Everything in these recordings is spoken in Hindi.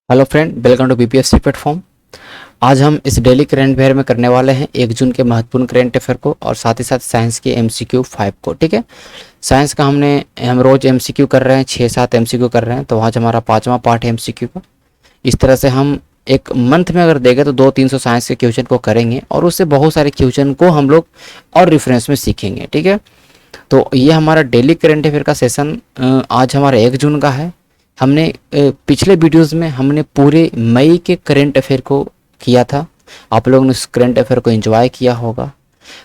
Hello friend, welcome to BPSC platform. आज हम इस डेली करंट अफेयर में करने वाले हैं 1 जून के महत्वपूर्ण करंट अफेयर को और साथ ही साथ साइंस के एमसीक्यू 5 को। ठीक है, साइंस का हम रोज एमसीक्यू कर रहे हैं, 6-7 एमसीक्यू कर रहे हैं, तो आज हमारा 5वां पार्ट है एमसीक्यू का। इस तरह से हम एक मंथ में अगर देखें तो 200-300 साइंस के क्वेश्चन को करेंगे और उससे बहुत सारे क्वेश्चन को हम लोग और रेफरेंस में सीखेंगे। ठीक है, तो ये हमारा डेली करंट अफेयर का सेशन आज हमारा 1 जून का है। हमने पिछले वीडियोस में हमने पूरे मई के करंट अफेयर को किया था। आप लोगों ने उस करंट अफेयर को एंजॉय किया होगा।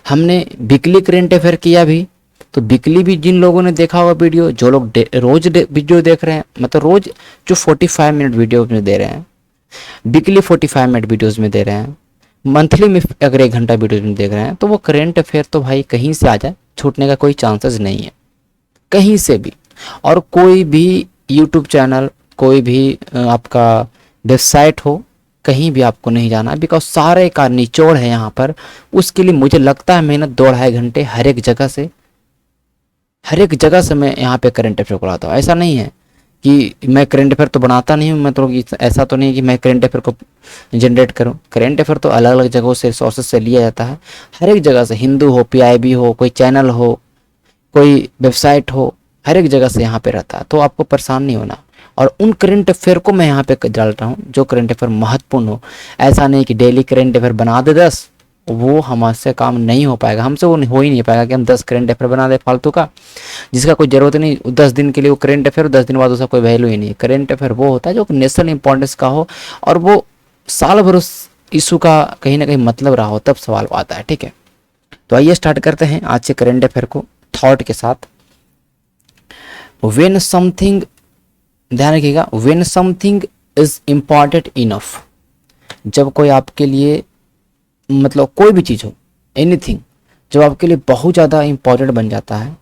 हमने वीकली करंट अफेयर किया भी, तो वीकली भी जिन लोगों ने देखा होगा वीडियो, जो लोग रोज वीडियो देख रहे हैं, मतलब रोज जो 45 मिनट वीडियो में दे रहे हैं, वीकली 45 मिनट वीडियोज़ में दे रहे हैं, मंथली में अगर 1 घंटा वीडियो में देख रहे हैं, तो वो करंट अफेयर तो भाई कहीं से आ जाए, छूटने का कोई चांसेस नहीं है कहीं से भी। और कोई भी यूट्यूब चैनल, कोई भी आपका वेबसाइट हो, कहीं भी आपको नहीं जाना, बिकॉज सारे का निचोड़ है यहाँ पर। उसके लिए मुझे लगता है मेहनत 2-2.5 घंटे हर एक जगह से मैं यहाँ पे करंट अफेयर कराता हूँ। ऐसा नहीं है कि मैं करंट अफेयर तो बनाता नहीं हूँ, मतलब ऐसा तो नहीं है कि मैं करंट अफेयर को जनरेट करूँ। करंट अफेयर तो अलग अलग जगहों से, सोर्सेज से लिया जाता है, हर एक जगह से, हिंदू हो, पीआईबी हो, कोई चैनल हो, कोई वेबसाइट हो, हर एक जगह से यहाँ पे रहता है, तो आपको परेशान नहीं होना। और उन करंट अफेयर को मैं यहाँ पे डाल रहा हूँ जो करंट अफेयर महत्वपूर्ण हो। ऐसा नहीं कि डेली करंट अफेयर बना दे 10, वो हमसे काम नहीं हो पाएगा, हमसे वो हो ही नहीं पाएगा कि हम 10 करंट अफेयर बना दे फालतू का, जिसका कोई ज़रूरत नहीं। 10 दिन के लिए वो करंट अफेयर, 10 दिन बाद उसका कोई वैल्यू ही नहीं। करंट अफेयर वो होता है जो नेशनल इंपॉर्टेंस का हो और वो साल भर उस इशू का कहीं ना कहीं मतलब रहा हो, तब सवाल आता है। ठीक है, तो आइए स्टार्ट करते हैं आज से करंट अफेयर को थॉट के साथ। When something, ध्यान रखिएगा, when something is important enough, जब कोई आपके लिए, मतलब कोई भी चीज़ हो, एनीथिंग, जब आपके लिए बहुत ज़्यादा इंपॉर्टेंट बन जाता है,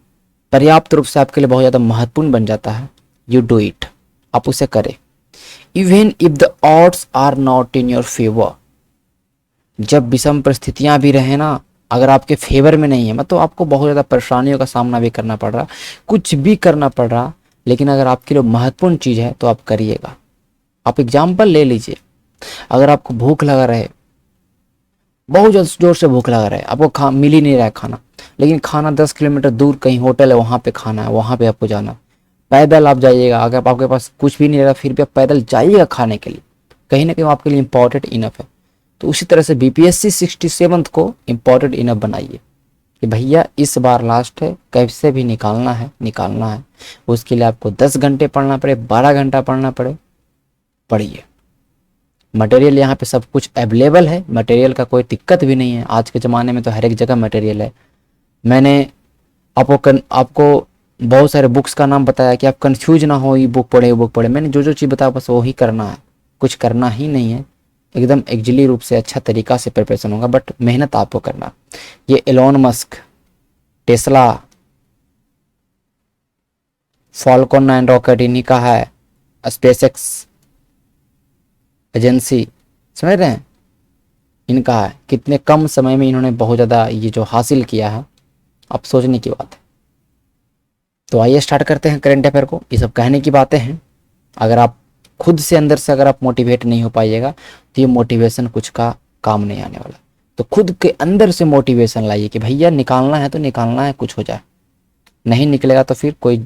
पर्याप्त रूप से आपके लिए बहुत ज़्यादा महत्वपूर्ण बन जाता है, यू डू इट, आप उसे करें। Even if the odds are not in your favour, जब विषम परिस्थितियाँ भी रहे ना, अगर आपके फेवर में नहीं है, मतलब आपको बहुत ज़्यादा परेशानियों का सामना भी करना पड़ रहा, कुछ भी करना पड़ रहा, लेकिन अगर आपके लिए महत्वपूर्ण चीज़ है तो आप करिएगा। आप एग्जाम्पल ले लीजिए, अगर आपको भूख लगा रहे, बहुत जोर से भूख लगा रहे, आपको मिल ही नहीं रहा है खाना, लेकिन खाना 10 किलोमीटर दूर कहीं होटल है, वहाँ पे खाना है, वहाँ पे आपको जाना, पैदल आप जाइएगा। अगर आपके पास कुछ भी नहीं रहा फिर भी आप पैदल जाइएगा खाने के लिए, कहीं ना कहीं आपके लिए इंपॉर्टेंट इनफ है। तो उसी तरह से बीपीएससी 67 को इम्पॉर्टेंट इनफ बनाइए कि भैया इस बार लास्ट है, कैसे भी निकालना है। उसके लिए आपको 10 घंटे पढ़ना पड़े, 12 घंटा पढ़ना पड़े, पढ़िए। मटेरियल यहाँ पे सब कुछ अवेलेबल है, मटेरियल का कोई दिक्कत भी नहीं है। आज के ज़माने में तो हर एक जगह मटेरियल है। मैंने आपको बहुत सारे बुक्स का नाम बताया कि आप कंफ्यूज ना हो, ये बुक पढ़े। मैंने जो चीज़ बताया बस वही करना है, कुछ करना ही नहीं है। एकदम एक्चुअली रूप से अच्छा तरीका से प्रिपरेशन होगा, बट मेहनत आपको करना। ये Elon Musk, Tesla, Falcon 9 rocket इन्हीं का है, स्पेसएक्स एजेंसी, समझ रहे हैं, इनका है। कितने कम समय में इन्होंने बहुत ज़्यादा ये जो हासिल किया है, आप सोचने की बात है। तो आइए स्टार्ट करते हैं करंट अफेयर को। ये सब कहने की बातें हैं, अगर आप खुद से अंदर से अगर आप मोटिवेट नहीं हो पाइएगा तो ये मोटिवेशन कुछ का काम नहीं आने वाला। तो खुद के अंदर से मोटिवेशन लाइए कि भैया निकालना है तो निकालना है, कुछ हो जाए। नहीं निकलेगा तो फिर कोई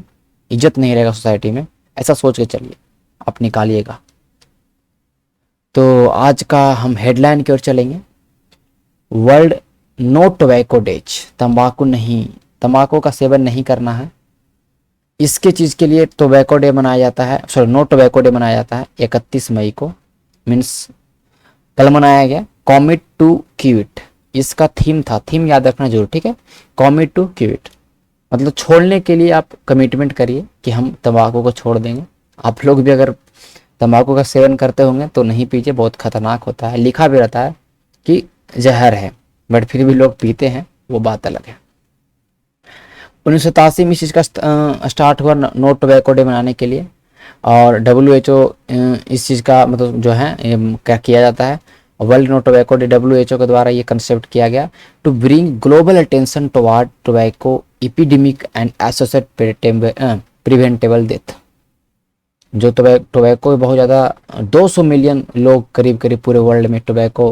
इज्जत नहीं रहेगा सोसाइटी में, ऐसा सोच के चलिए, आप निकालिएगा। तो आज का हम हेडलाइन की ओर चलेंगे। वर्ल्ड नो टोबैको डेज, तंबाकू का सेवन नहीं करना है। इसके चीज़ के लिए टोबैको डे मनाया जाता है, नो टोबैको डे मनाया जाता है 31 मई को, मीन्स कल मनाया गया। कॉमिट टू क्विट इसका थीम याद रखना जरूर, ठीक है। कॉमिट टू क्विट मतलब छोड़ने के लिए आप कमिटमेंट करिए कि हम तंबाकू को छोड़ देंगे। आप लोग भी अगर तंबाकू का सेवन करते होंगे तो नहीं पीजिए, बहुत खतरनाक होता है। लिखा भी रहता है कि जहर है, बट फिर भी लोग पीते हैं, वो बात अलग है। 1987 में इस चीज़ का स्टार्ट हुआ नो टोबैको डे मनाने के लिए, और WHO इस चीज़ का मतलब जो है क्या किया जाता है, world no tobacco day WHO के द्वारा ये कंसेप्ट किया गया to bring global attention toward tobacco epidemic and associated preventable death. जो टोबैको बहुत ज़्यादा 200 मिलियन लोग करीब करीब पूरे वर्ल्ड में टोबैको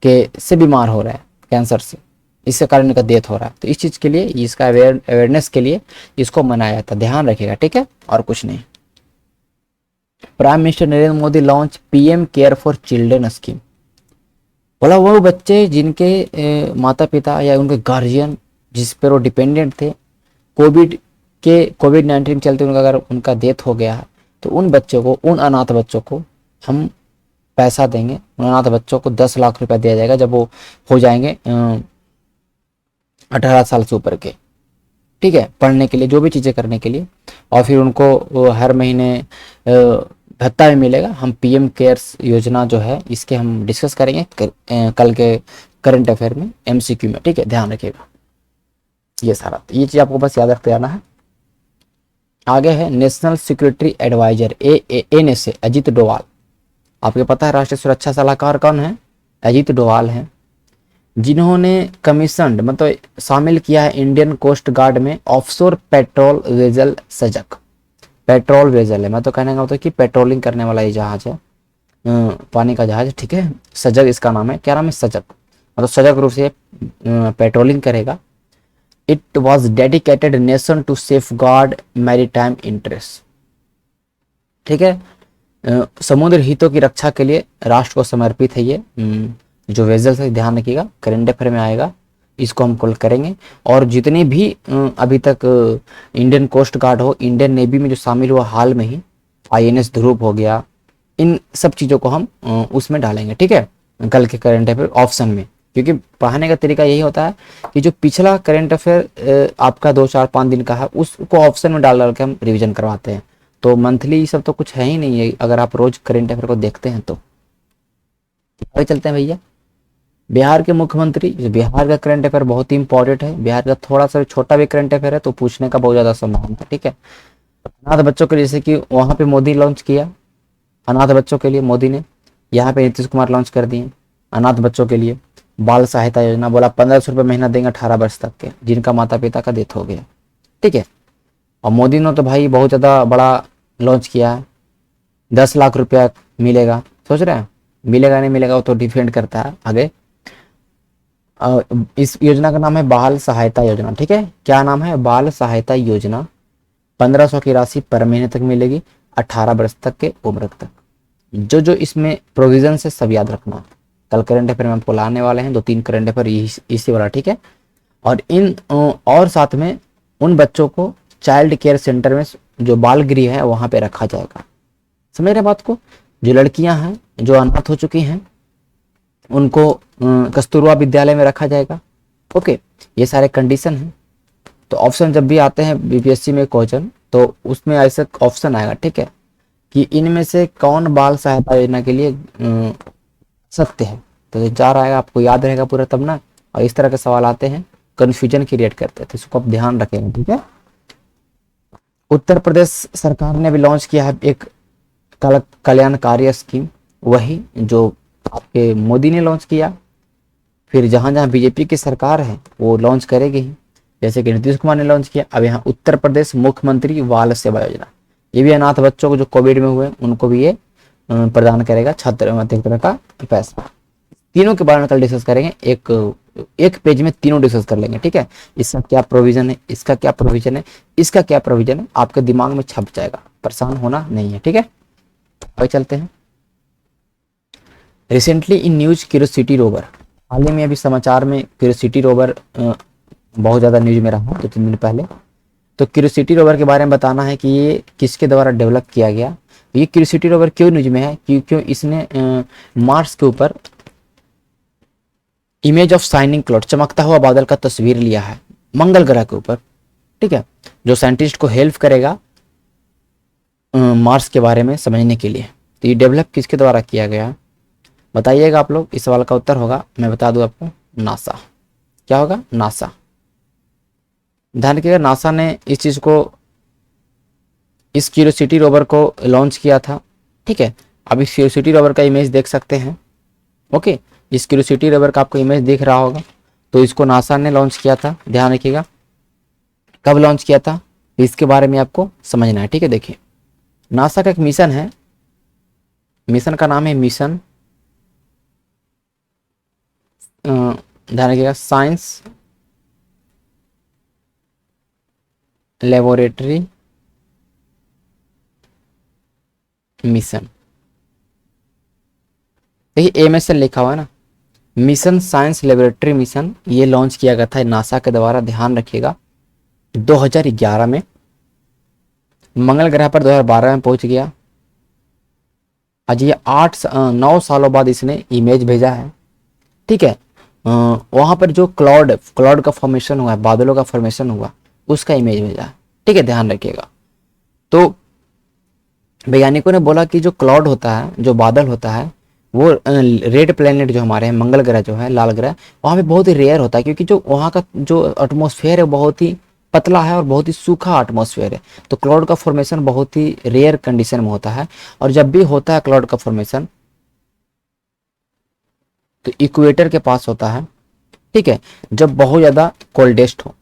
के से बीमार हो रहे हैं, कैंसर से, इसके कारण इनका डेथ हो रहा है। तो इस चीज़ के लिए, इसका अवेयरनेस के लिए इसको मनाया जाता है, ध्यान रखिएगा, ठीक है, और कुछ नहीं। Prime minister Narendra Modi launch PM care for children scheme. बोला वो बच्चे जिनके माता पिता या उनके गार्जियन जिस पर वो डिपेंडेंट थे, कोविड-19 चलते उनका अगर उनका डेथ हो गया है, तो उन बच्चों को, उन अनाथ बच्चों को हम पैसा देंगे। उन अनाथ बच्चों को 10 लाख रुपया दिया जाएगा जब वो हो जाएंगे 18 साल से ऊपर के, ठीक है, पढ़ने के लिए, जो भी चीज़ें करने के लिए। और फिर उनको हर महीने भत्ता भी मिलेगा। हम पीएम केयर्स योजना जो है इसके हम डिस्कस करेंगे कल के करंट अफेयर में, एमसीक्यू में, ठीक है, ध्यान रखिएगा। ये सारा, ये चीज़ आपको बस याद रखते जाना है। आगे है national security advisor NSA Ajit Doval. आपको पता है राष्ट्रीय सुरक्षा सलाहकार कौन है? अजीत डोवाल हैं, जिन्होंने कमीशनड मतलब शामिल किया है इंडियन कोस्ट गार्ड में ऑफशोर पेट्रोल वेजल सजग। पेट्रोल वेजल है, मैं तो कहने का मतलब कि पेट्रोलिंग करने वाला ये जहाज है, पानी का जहाज, ठीक है। सजग इसका नाम है। क्या नाम है? सजग, मतलब सजग रूप से पेट्रोलिंग करेगा। It was dedicated nation to safeguard maritime interest, ठीक है। समुद्र हितों की रक्षा के लिए राष्ट्र को समर्पित है ये जो वेजल है, ध्यान रखिएगा, करंट अफेयर में आएगा, इसको हम कॉल करेंगे। और जितने भी अभी तक इंडियन कोस्ट गार्ड हो, इंडियन नेवी में जो शामिल हुआ हाल में ही, आईएनएस ध्रुव हो गया, इन सब चीज़ों को हम उसमें डालेंगे, ठीक है, कल के करंट अफेयर ऑप्शन में। क्योंकि पढ़ाने का तरीका यही होता है कि जो पिछला करंट अफेयर आपका 2 4 5 दिन का है, उसको ऑप्शन में डाल के हम रिवीजन करवाते हैं। तो मंथली सब तो कुछ है ही नहीं है, अगर आप रोज करंट अफेयर को देखते हैं तो। आगे चलते हैं भैया। बिहार के मुख्यमंत्री, बिहार का करंट अफेयर बहुत ही इंपॉर्टेंट है। बिहार का थोड़ा सा छोटा भी करंट अफेयर है तो पूछने का बहुत ज्यादा संभावना है, ठीक है। अनाथ बच्चों के लिए, जैसे कि वहां पे मोदी लॉन्च किया अनाथ बच्चों के लिए, मोदी ने यहाँ पे नीतीश कुमार लॉन्च कर दिए अनाथ बच्चों के लिए बाल सहायता योजना। बोला 1500 रुपये महीना देंगे 18 वर्ष तक के जिनका माता पिता का डेथ हो गया, ठीक है। और मोदी ने तो भाई बहुत ज़्यादा बड़ा लॉन्च किया है, 10 लाख रुपया मिलेगा। सोच रहे हैं मिलेगा नहीं मिलेगा, वो तो डिपेंड करता है आगे। इस योजना का नाम है बाल सहायता योजना, ठीक है। क्या नाम है? बाल सहायता योजना। 1500 की राशि पर महीने तक मिलेगी 18 वर्ष तक के उम्र तक। जो जो इसमें प्रोविजन है सब याद रखना। कल करंट अफेयर में आपको लाने वाले हैं 2-3 करंट अफेयर इसी वाला, ठीक है। और इन और साथ में उन बच्चों को चाइल्ड केयर सेंटर में, जो बाल गृह है, वहां पे रखा जाएगा। समझ रहे बात को? जो लड़कियां हैं जो अनाथ हो चुकी हैं उनको कस्तूरबा विद्यालय में रखा जाएगा। ओके, ये सारे कंडीशन हैं। तो ऑप्शन जब भी आते हैं बीपीएससी में क्वेश्चन, तो उसमें ऐसे ऑप्शन आएगा, ठीक है, कि इनमें से कौन बाल सहायता योजना के लिए सत्य है। तो 4 आएगा, आपको याद रहेगा पूरा तब ना। और इस तरह के सवाल आते हैं, कन्फ्यूजन क्रिएट करते हैं, तो इसको आप ध्यान रखेंगे, ठीक है। उत्तर प्रदेश सरकार ने भी लॉन्च किया है एक कल्याणकारी स्कीम, वही जो आपके मोदी ने लॉन्च किया। फिर जहां जहां बीजेपी की सरकार है वो लॉन्च करेगी ही, जैसे कि नीतीश कुमार ने लॉन्च किया। अब यहाँ उत्तर प्रदेश मुख्यमंत्री बाल सेवा योजना, ये भी अनाथ बच्चों को जो कोविड में हुए उनको भी ये प्रदान करेगा छात्र तरह का पैसा। तीनों के बारे में कल डिस्कस करेंगे, एक पेज में तीनों डिस्कस कर लेंगे, ठीक है। इसका क्या प्रोविजन है, इसका क्या प्रोविजन है, इसका क्या प्रोविजन है, आपके दिमाग में छप जाएगा, परेशान होना नहीं है, ठीक है। आगे चलते हैं। Recently in news curiosity rover, हाल ही में अभी समाचार में क्यूरियोसिटी रोवर बहुत ज़्यादा न्यूज में रहा 2-3 दिन पहले। तो क्यूरियोसिटी रोवर के बारे में बताना है कि ये किसके द्वारा डेवलप किया गया। ये क्यूरियोसिटी रोवर क्यों न्यूज में है? क्यों इसने मार्स के ऊपर इमेज ऑफ शाइनिंग क्लाउड, चमकता हुआ बादल का तस्वीर लिया है मंगल ग्रह के ऊपर, ठीक है, जो साइंटिस्ट को हेल्प करेगा मार्स के बारे में समझने के लिए। तो ये डेवलप किसके द्वारा किया गया बताइएगा आप लोग। इस सवाल का उत्तर होगा, मैं बता दूं आपको, नासा। क्या होगा? नासा। ध्यान रखिएगा, नासा ने इस चीज को, इस क्यूरियोसिटी रोवर को लॉन्च किया था, ठीक है। अब इस क्यूरियोसिटी रोवर का इमेज देख सकते हैं। ओके, इस क्यूरियोसिटी रोवर का आपको इमेज दिख रहा होगा। तो इसको नासा ने लॉन्च किया था, ध्यान रखिएगा। कब लॉन्च किया था इसके बारे में आपको समझना है, ठीक है। देखिए, नासा का एक मिशन है, मिशन का नाम है मिशन, ध्यान रखिएगा, साइंस लेबोरेटरी मिशन। देखिए एमएसएल लिखा हुआ है ना, मिशन साइंस लेबोरेटरी मिशन, ये लॉन्च किया गया था नासा के द्वारा, ध्यान रखिएगा 2011 में। मंगल ग्रह पर 2012 में पहुंच गया। आज ये 9 सालों बाद इसने इमेज भेजा है, ठीक है। वहां पर जो क्लाउड का फॉर्मेशन हुआ है, बादलों का फॉर्मेशन हुआ, उसका इमेज भेजा है, ठीक है, ध्यान रखिएगा। तो वैज्ञानिकों ने बोला कि जो क्लाउड होता है, जो बादल होता है, वो रेड प्लेनेट जो हमारे हैं, मंगल ग्रह जो है, लाल ग्रह, वहाँ पे बहुत ही रेयर होता है, क्योंकि जो वहाँ का जो एटमॉस्फेयर है बहुत ही पतला है और बहुत ही सूखा एटमॉस्फेयर है। तो क्लाउड का फॉर्मेशन बहुत ही रेयर कंडीशन में होता है, और जब भी होता है क्लाउड का फॉर्मेशन तो इक्वेटर के पास होता है, ठीक है, जब बहुत ज़्यादा कोल्डेस्ट हो।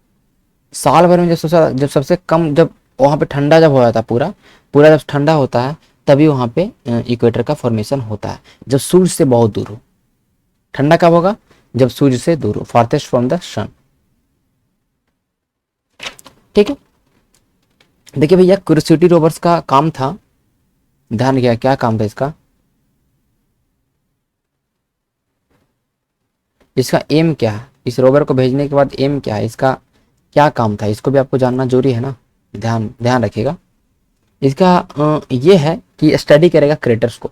साल भर में जब सबसे कम, जब वहाँ पे ठंडा जब हो जाता है, पूरा पूरा जब ठंडा होता है, तभी वहाँ पे इक्वेटर का फॉर्मेशन होता है, जब सूर्य से बहुत दूर हो। ठंडा कब होगा? जब सूर्य से दूर हो, फारथेस्ट फ्रॉम द सन, ठीक है। देखिए भैया, क्यूरियोसिटी रोवर्स का काम था, ध्यान किया, क्या काम था इसका? इसका एम क्या है? इस रोवर को भेजने के बाद एम क्या है, इसका क्या काम था, इसको भी आपको जानना जरूरी है ना, ध्यान ध्यान रखिएगा। इसका ये है कि स्टडी करेगा क्रेटर्स को,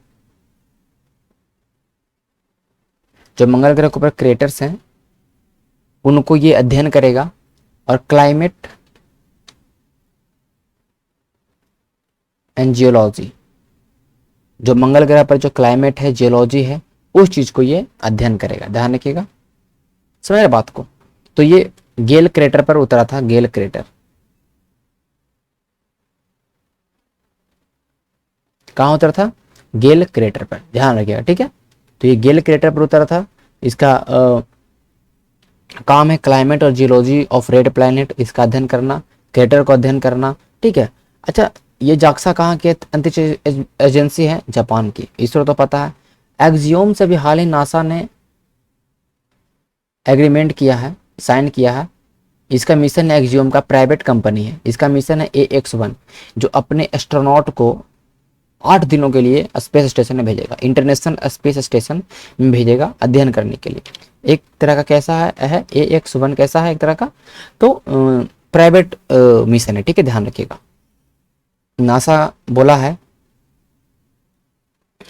जो मंगल ग्रह के ऊपर क्रेटर्स हैं उनको ये अध्ययन करेगा, और क्लाइमेट एंड जियोलॉजी, जो मंगल ग्रह पर जो क्लाइमेट है, जियोलॉजी है, उस चीज को ये अध्ययन करेगा, ध्यान रखिएगा, समझ रहे बात को। तो ये गेल क्रेटर पर उतरा था, गेल क्रेटर कहाँ उतरा था? गेल क्रेटर पर, ध्यान रखिएगा, ठीक है। तो ये गेल क्रेटर पर उतरा था। इसका काम है क्लाइमेट और जियोलॉजी ऑफ रेड प्लैनेट, इसका अध्ययन करना, क्रेटर को अध्ययन करना, ठीक है। अच्छा, ये जाक्सा कहाँ की अंतरिक्ष एजेंसी है? जापान की, इसरो तो पता है। एक्सियोम से भी हाल ही नासा ने एग्रीमेंट किया है, साइन किया है। इसका मिशन एक्सियोम का प्राइवेट कंपनी है, इसका मिशन है AX-1, जो अपने एस्ट्रोनॉट को 8 दिनों के लिए स्पेस स्टेशन में भेजेगा, इंटरनेशनल स्पेस स्टेशन में भेजेगा अध्ययन करने के लिए। एक तरह का कैसा है AX-1, कैसा है एक तरह का? तो प्राइवेट मिशन है, ठीक है, ध्यान रखिएगा। नासा बोला है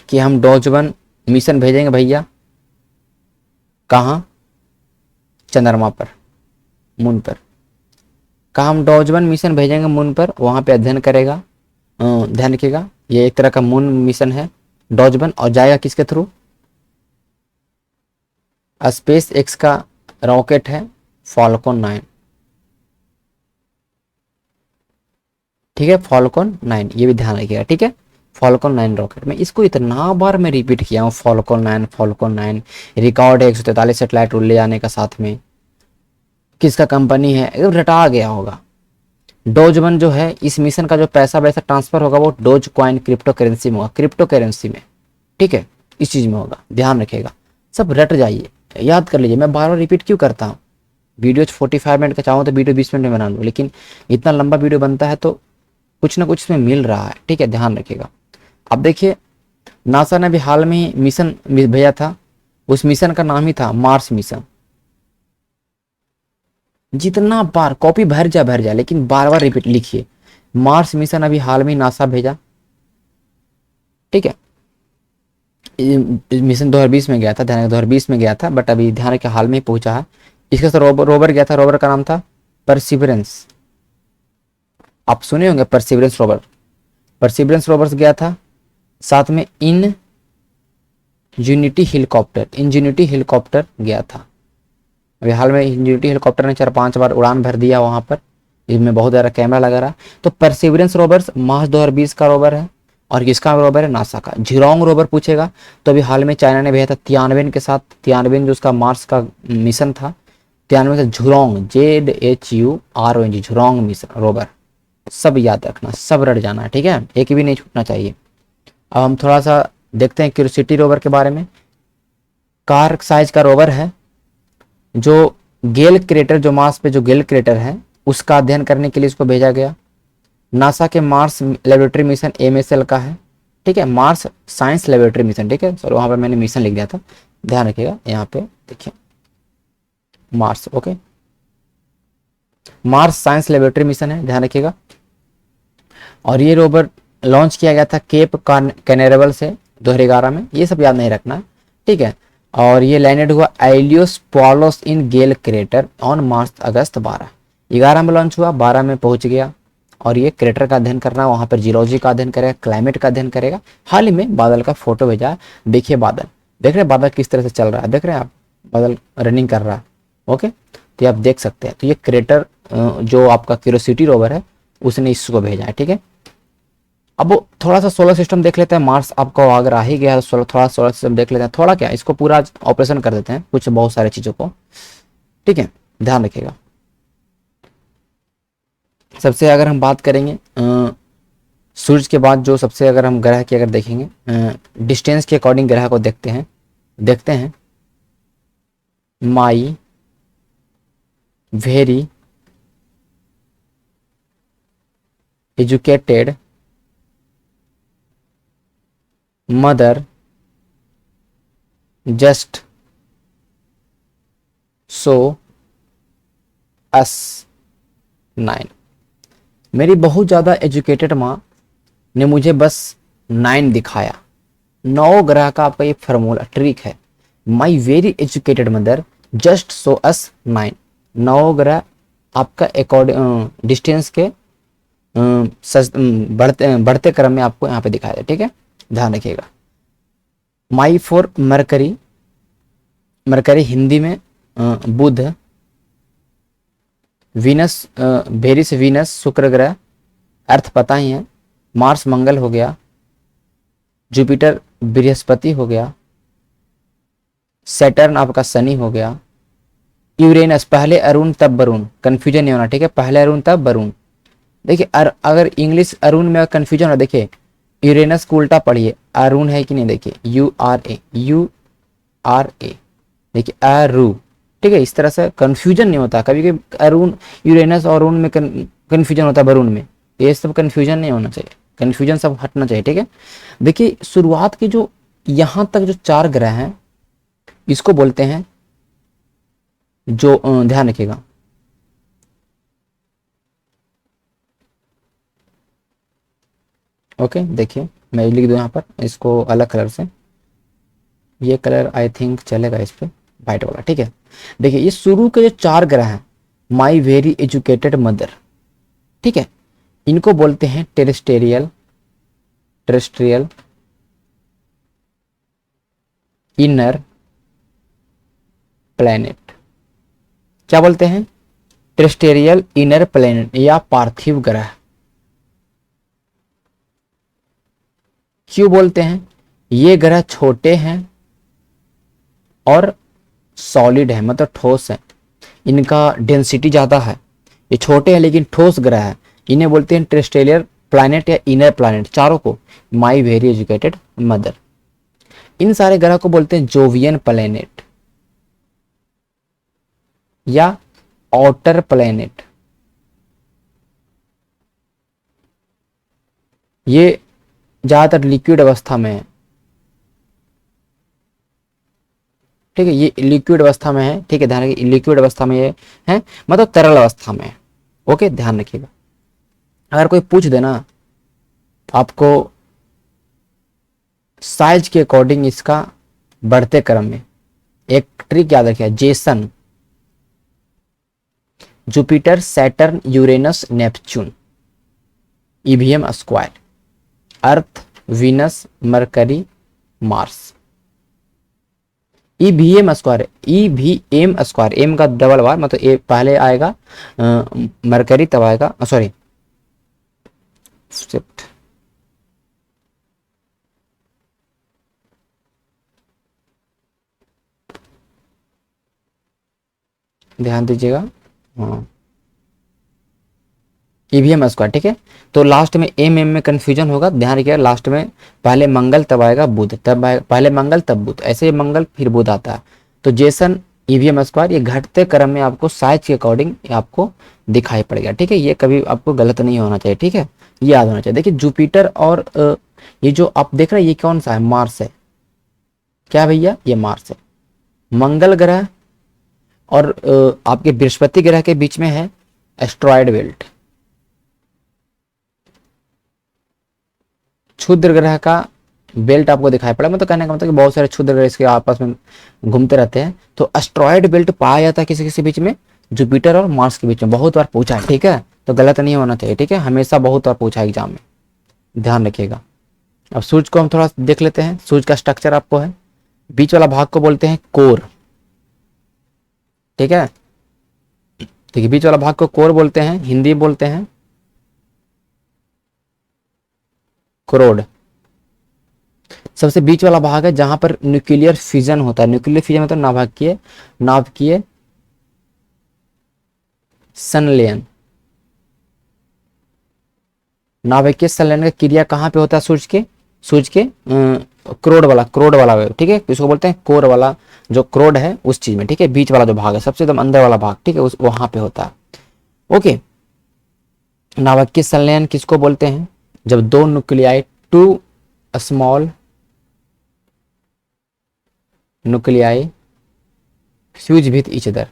कि हम डॉज-1 मिशन भेजेंगे भैया, कहाँ? चंद्रमा पर, मून पर। कहाँ हम डॉज-1 मिशन भेजेंगे मून पर, वहाँ पे अध्ययन करेगा, ध्यान रखिएगा। ये एक तरह का मून मिशन है डॉज-1, और जाएगा किसके थ्रू? स्पेस एक्स का रॉकेट है फॉल्कन 9, ठीक है, फॉल्कन 9, ये भी ध्यान रखिएगा, ठीक है। फॉल्कन 9 रॉकेट में, इसको इतना बार मैं रिपीट किया हूँ, फॉल्कन 9, फॉल्कन 9, रिकॉर्ड है 143 सेटेलाइट ले जाने का, साथ में किसका कंपनी है, एकदम रटा गया होगा। डॉज-1 जो है, इस मिशन का जो पैसा वैसा ट्रांसफर होगा वो डोज कॉइन क्रिप्टो करेंसी में होगा, क्रिप्टो करेंसी में, ठीक है, इस चीज में होगा, ध्यान रखिएगा। सब रट जाइए, याद कर लीजिए। मैं बार बार रिपीट क्यों करता हूँ? वीडियो 45 मिनट का चाहूँ तो वीडियो 20 मिनट में बना लूँ, लेकिन इतना लंबा वीडियो बनता है तो कुछ ना कुछ इसमें मिल रहा है, ठीक है, ध्यान रखिएगा। अब देखिए, नासा ने भी हाल में ही मिशन भेजा था, उस मिशन का नाम ही था मार्स मिशन। जितना बार कॉपी भर जा, लेकिन बार बार रिपीट लिखिए। मार्स मिशन अभी हाल में नासा भेजा, ठीक है। मिशन 2020 में गया था, ध्यान 2020 में गया था, बट अभी ध्यान रखिए हाल में ही पहुंचा है। इसका तो रोवर गया था, रोवर का नाम था परसिवरेंस, आप सुने होंगे परसिवरेंस रोवर। परसिवरेंस रोवर्स गया था, साथ में इंजेन्युटी हेलीकॉप्टर गया था। अभी हाल में इंजेन्युटी हेलीकॉप्टर ने 4-5 बार उड़ान भर दिया वहां पर, इसमें बहुत ज़्यादा कैमरा लगा रहा। तो परसिवरेंस रोवर्स मार्च 2020 का रोवर है, और किसका रोवर है? नासा का। झुरोंग रोवर पूछेगा तो अभी हाल में चाइना ने भेजा था तियानवेन के साथ, तियानवेन जो उसका मार्स का मिशन था, तियानवे से Zhurong, ZHURONG, Zhurong mission rover, सब याद रखना, सब रट जाना है, ठीक है, एक भी नहीं छूटना चाहिए। अब हम थोड़ा सा देखते हैं क्यूरियोसिटी रोवर के बारे में। कार साइज का रोवर है जो गेल क्रेटर, जो मार्स पे जो गेल क्रेटर है उसका अध्ययन करने के लिए इसको भेजा गया। नासा के मार्स लेबोरेटरी मिशन MSL का है, ठीक है, मार्स साइंस लेबोरेटरी मिशन, ठीक है, सॉरी वहाँ पर मैंने मिशन लिख दिया था, ध्यान रखिएगा, यहाँ पे देखिए Mars, okay, Mars science laboratory mission है, ध्यान रखिएगा। और ये रोवर लॉन्च किया गया था केप कैनेरेबल से 2011 में, ये सब याद नहीं रखना है, ठीक है। और ये लैंडेड हुआ एलियोस पॉलोस इन गेल क्रेटर ऑन मार्च अगस्त 11 में लॉन्च हुआ, 12 में पहुंच गया। और ये क्रेटर का अध्ययन करना, वहाँ पर जियोलॉजी का अध्ययन करेगा, क्लाइमेट का अध्ययन करेगा। हाल ही में बादल का फोटो भेजा है, देखिए बादल, देख रहे हैं बादल किस तरह से चल रहा है, देख रहे हैं आप, बादल रनिंग कर रहा है, ओके, तो ये आप देख सकते हैं। तो ये क्रेटर जो आपका क्यूरियोसिटी रोवर है उसने इसको भेजा है, ठीक है। अब थोड़ा सा सोलर सिस्टम देख लेते हैं, मार्स आपको अगर आ ही गया तो थोड़ा सोलर सिस्टम देख लेते हैं, थोड़ा क्या इसको पूरा ऑपरेशन कर देते हैं कुछ बहुत सारी चीज़ों को, ठीक है, ध्यान रखिएगा। सबसे अगर हम बात करेंगे सूरज के बाद जो सबसे, अगर हम ग्रह की अगर देखेंगे डिस्टेंस के अकॉर्डिंग ग्रह को देखते हैं my very educated mother just so us 9। मेरी बहुत ज़्यादा एजुकेटेड माँ ने मुझे बस 9 दिखाया। 9 ग्रह का आपका ये फार्मूला ट्रिक है, my very educated mother just so us 9। 9 ग्रह आपका अकॉर्डिंग डिस्टेंस के बढ़ते बढ़ते क्रम में आपको यहाँ पे दिखाया है, ठीक है, ध्यान रखिएगा। माई फॉर मरकरी, मरकरी हिंदी में बुध, वीनस वेरिस वीनस शुक्र ग्रह, अर्थ पता ही है, मार्स मंगल हो गया, जुपिटर बृहस्पति हो गया, सैटर्न आपका शनि हो गया, यूरेनस, पहले अरुण तब वरुण, कंफ्यूजन नहीं होना, ठीक है, पहले अरुण तब वरुण। देखिए अगर इंग्लिश अरुण में कंफ्यूजन हो, देखिए यूरेनस को उल्टा पढ़िए, अरुण है कि नहीं, देखिए URA, देखिए अरु, ठीक है, इस तरह से कंफ्यूजन नहीं होता। कभी कभी अरुण यूरेनस और अरुण में कंफ्यूजन होता है, वरुण में, ये सब कंफ्यूजन नहीं होना चाहिए, कंफ्यूजन सब हटना चाहिए, ठीक है। देखिए शुरुआत की जो यहाँ तक जो 4 ग्रह हैं इसको बोलते हैं जो ध्यान रखिएगा, ओके, देखिए मैं लिख दूं यहाँ पर इसको अलग कलर से, ये कलर आई थिंक चलेगा इस पे, वाइट वाला, ठीक है। देखिए ये शुरू के जो 4 ग्रह हैं, माई वेरी एजुकेटेड मदर, ठीक है, इनको बोलते हैं टेरेस्टेरियल, टेरेस्ट्रियल, इनर प्लैनेट। क्या बोलते हैं? टेरेस्टेरियल इनर प्लैनेट या पार्थिव ग्रह। क्यों बोलते हैं? ये ग्रह छोटे हैं और सॉलिड है, मतलब ठोस है, इनका डेंसिटी ज़्यादा है, ये छोटे हैं लेकिन ठोस ग्रह है, इन्हें बोलते हैं टेरेस्टेरियल प्लैनेट या इनर प्लैनेट, चारों को माई वेरी एजुकेटेड मदर। इन सारे ग्रह को बोलते हैं जोवियन प्लैनेट या आउटर प्लैनेट। ये ज्यादातर लिक्विड अवस्था में है, ठीक है, ये लिक्विड अवस्था में है, ठीक है, ध्यान रखिए लिक्विड अवस्था में ये है, मतलब तरल अवस्था में है, ओके, ध्यान रखिएगा। अगर कोई पूछ देना आपको साइज के अकॉर्डिंग इसका बढ़ते क्रम में, एक ट्रिक याद रखिए, Jason, Jupiter, Saturn, Uranus, Neptune, EVM square, earth, Venus, Mercury, Mars. EVM square, EVM square, M का डबल बार, मतलब ए पहले आएगा मरकरी, तब आएगा सॉरी शिफ्ट, ध्यान दीजिएगा, हाँ ईवीएम स्क्वायर, ठीक है। तो लास्ट में एम एम में कंफ्यूजन होगा, ध्यान रखिएगा। लास्ट में पहले मंगल तब आएगा बुध, पहले मंगल तब बुध, ऐसे ही मंगल फिर बुध आता है। तो जेसन ईवीएम स्क्वायर ये घटते क्रम में आपको साइज के अकॉर्डिंग आपको दिखाई पड़ेगा, ठीक है। ये कभी आपको गलत नहीं होना चाहिए, ठीक है, ये याद होना चाहिए। देखिए जुपिटर और ये जो आप देख रहे हैं ये कौन सा है, मार्स है। क्या भैया, ये मार्स है। मंगल ग्रह और आपके बृहस्पति ग्रह के बीच में है एस्ट्रॉयड बेल्ट। क्षुद्र ग्रह का बेल्ट आपको दिखाई पड़ा, मतलब कहने का मतलब कि बहुत सारे क्षुद्र ग्रह इसके आपस में घूमते रहते हैं। तो एस्ट्रॉयड बेल्ट पाया जाता है किसी किसी बीच में, जुपिटर और मार्स के बीच में। बहुत बार पूछा है, ठीक है, तो गलत नहीं होना चाहिए, ठीक है, हमेशा बहुत बार पूछा है एग्जाम में, ध्यान रखिएगा। अब सूर्य को हम थोड़ा देख लेते हैं। सूर्य का स्ट्रक्चर आपको है, बीच वाला भाग को बोलते हैं कोर, ठीक है। देखिए बीच वाला भाग को कोर बोलते हैं, हिंदी बोलते हैं क्रोड। सबसे बीच वाला भाग है जहां पर न्यूक्लियर फ्यूजन होता है। न्यूक्लियर फ्यूजन मतलब नाभिकीय संलयन। नाभिकीय संलयन का क्रिया कहाँ पे होता है, सूर्य के क्रोड वाला वेव, ठीक है, इसको बोलते हैं कोर वाला जो क्रोड है उस चीज में, ठीक है। बीच वाला जो भाग है सबसे एकदम अंदर वाला भाग, ठीक है, उस वहां पे होता है। ओके, नाभिकीय संलयन किसको बोलते हैं, जब दो nuclei, two small nuclei fuse with each other.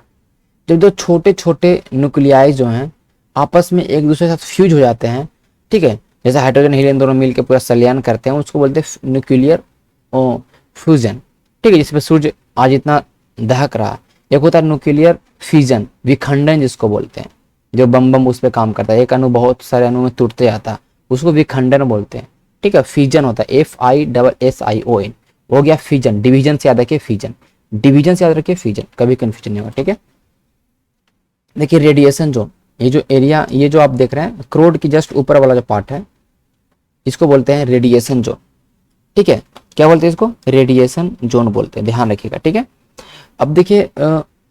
जब दो छोटे छोटे न्यूक्लियाई जो हैं आपस में एक दूसरे के साथ फ्यूज हो जाते हैं, ठीक है, जैसे हाइड्रोजन हीलियम दोनों मिलकर पूरा संलयन करते हैं, उसको बोलते हैं न्यूक्लियर फ्यूजन, ठीक है। जिसमें सूर्य आज इतना दहक रहा है। एक होता है न्यूक्लियर फिजन, विखंडन जिसको बोलते हैं, जो बम उस पर काम करता है, एक अणु बहुत सारे अणु में टूटते जाता है, उसको विखंडन बोलते हैं, ठीक है। फिजन होता है FISSION, हो गया फिजन। डिवीजन से याद रखिए फिजन, डिवीजन से याद रखिए फिजन, कभी कंफ्यूजन नहीं होगा, ठीक है। देखिए रेडिएशन जोन, ये जो एरिया, ये जो आप देख रहे हैं क्रोड की जस्ट ऊपर वाला जो पार्ट है, इसको बोलते हैं रेडिएशन जोन, ठीक है। क्या बोलते हैं इसको, रेडिएशन जोन बोलते हैं, ध्यान रखिएगा, ठीक है। अब देखिए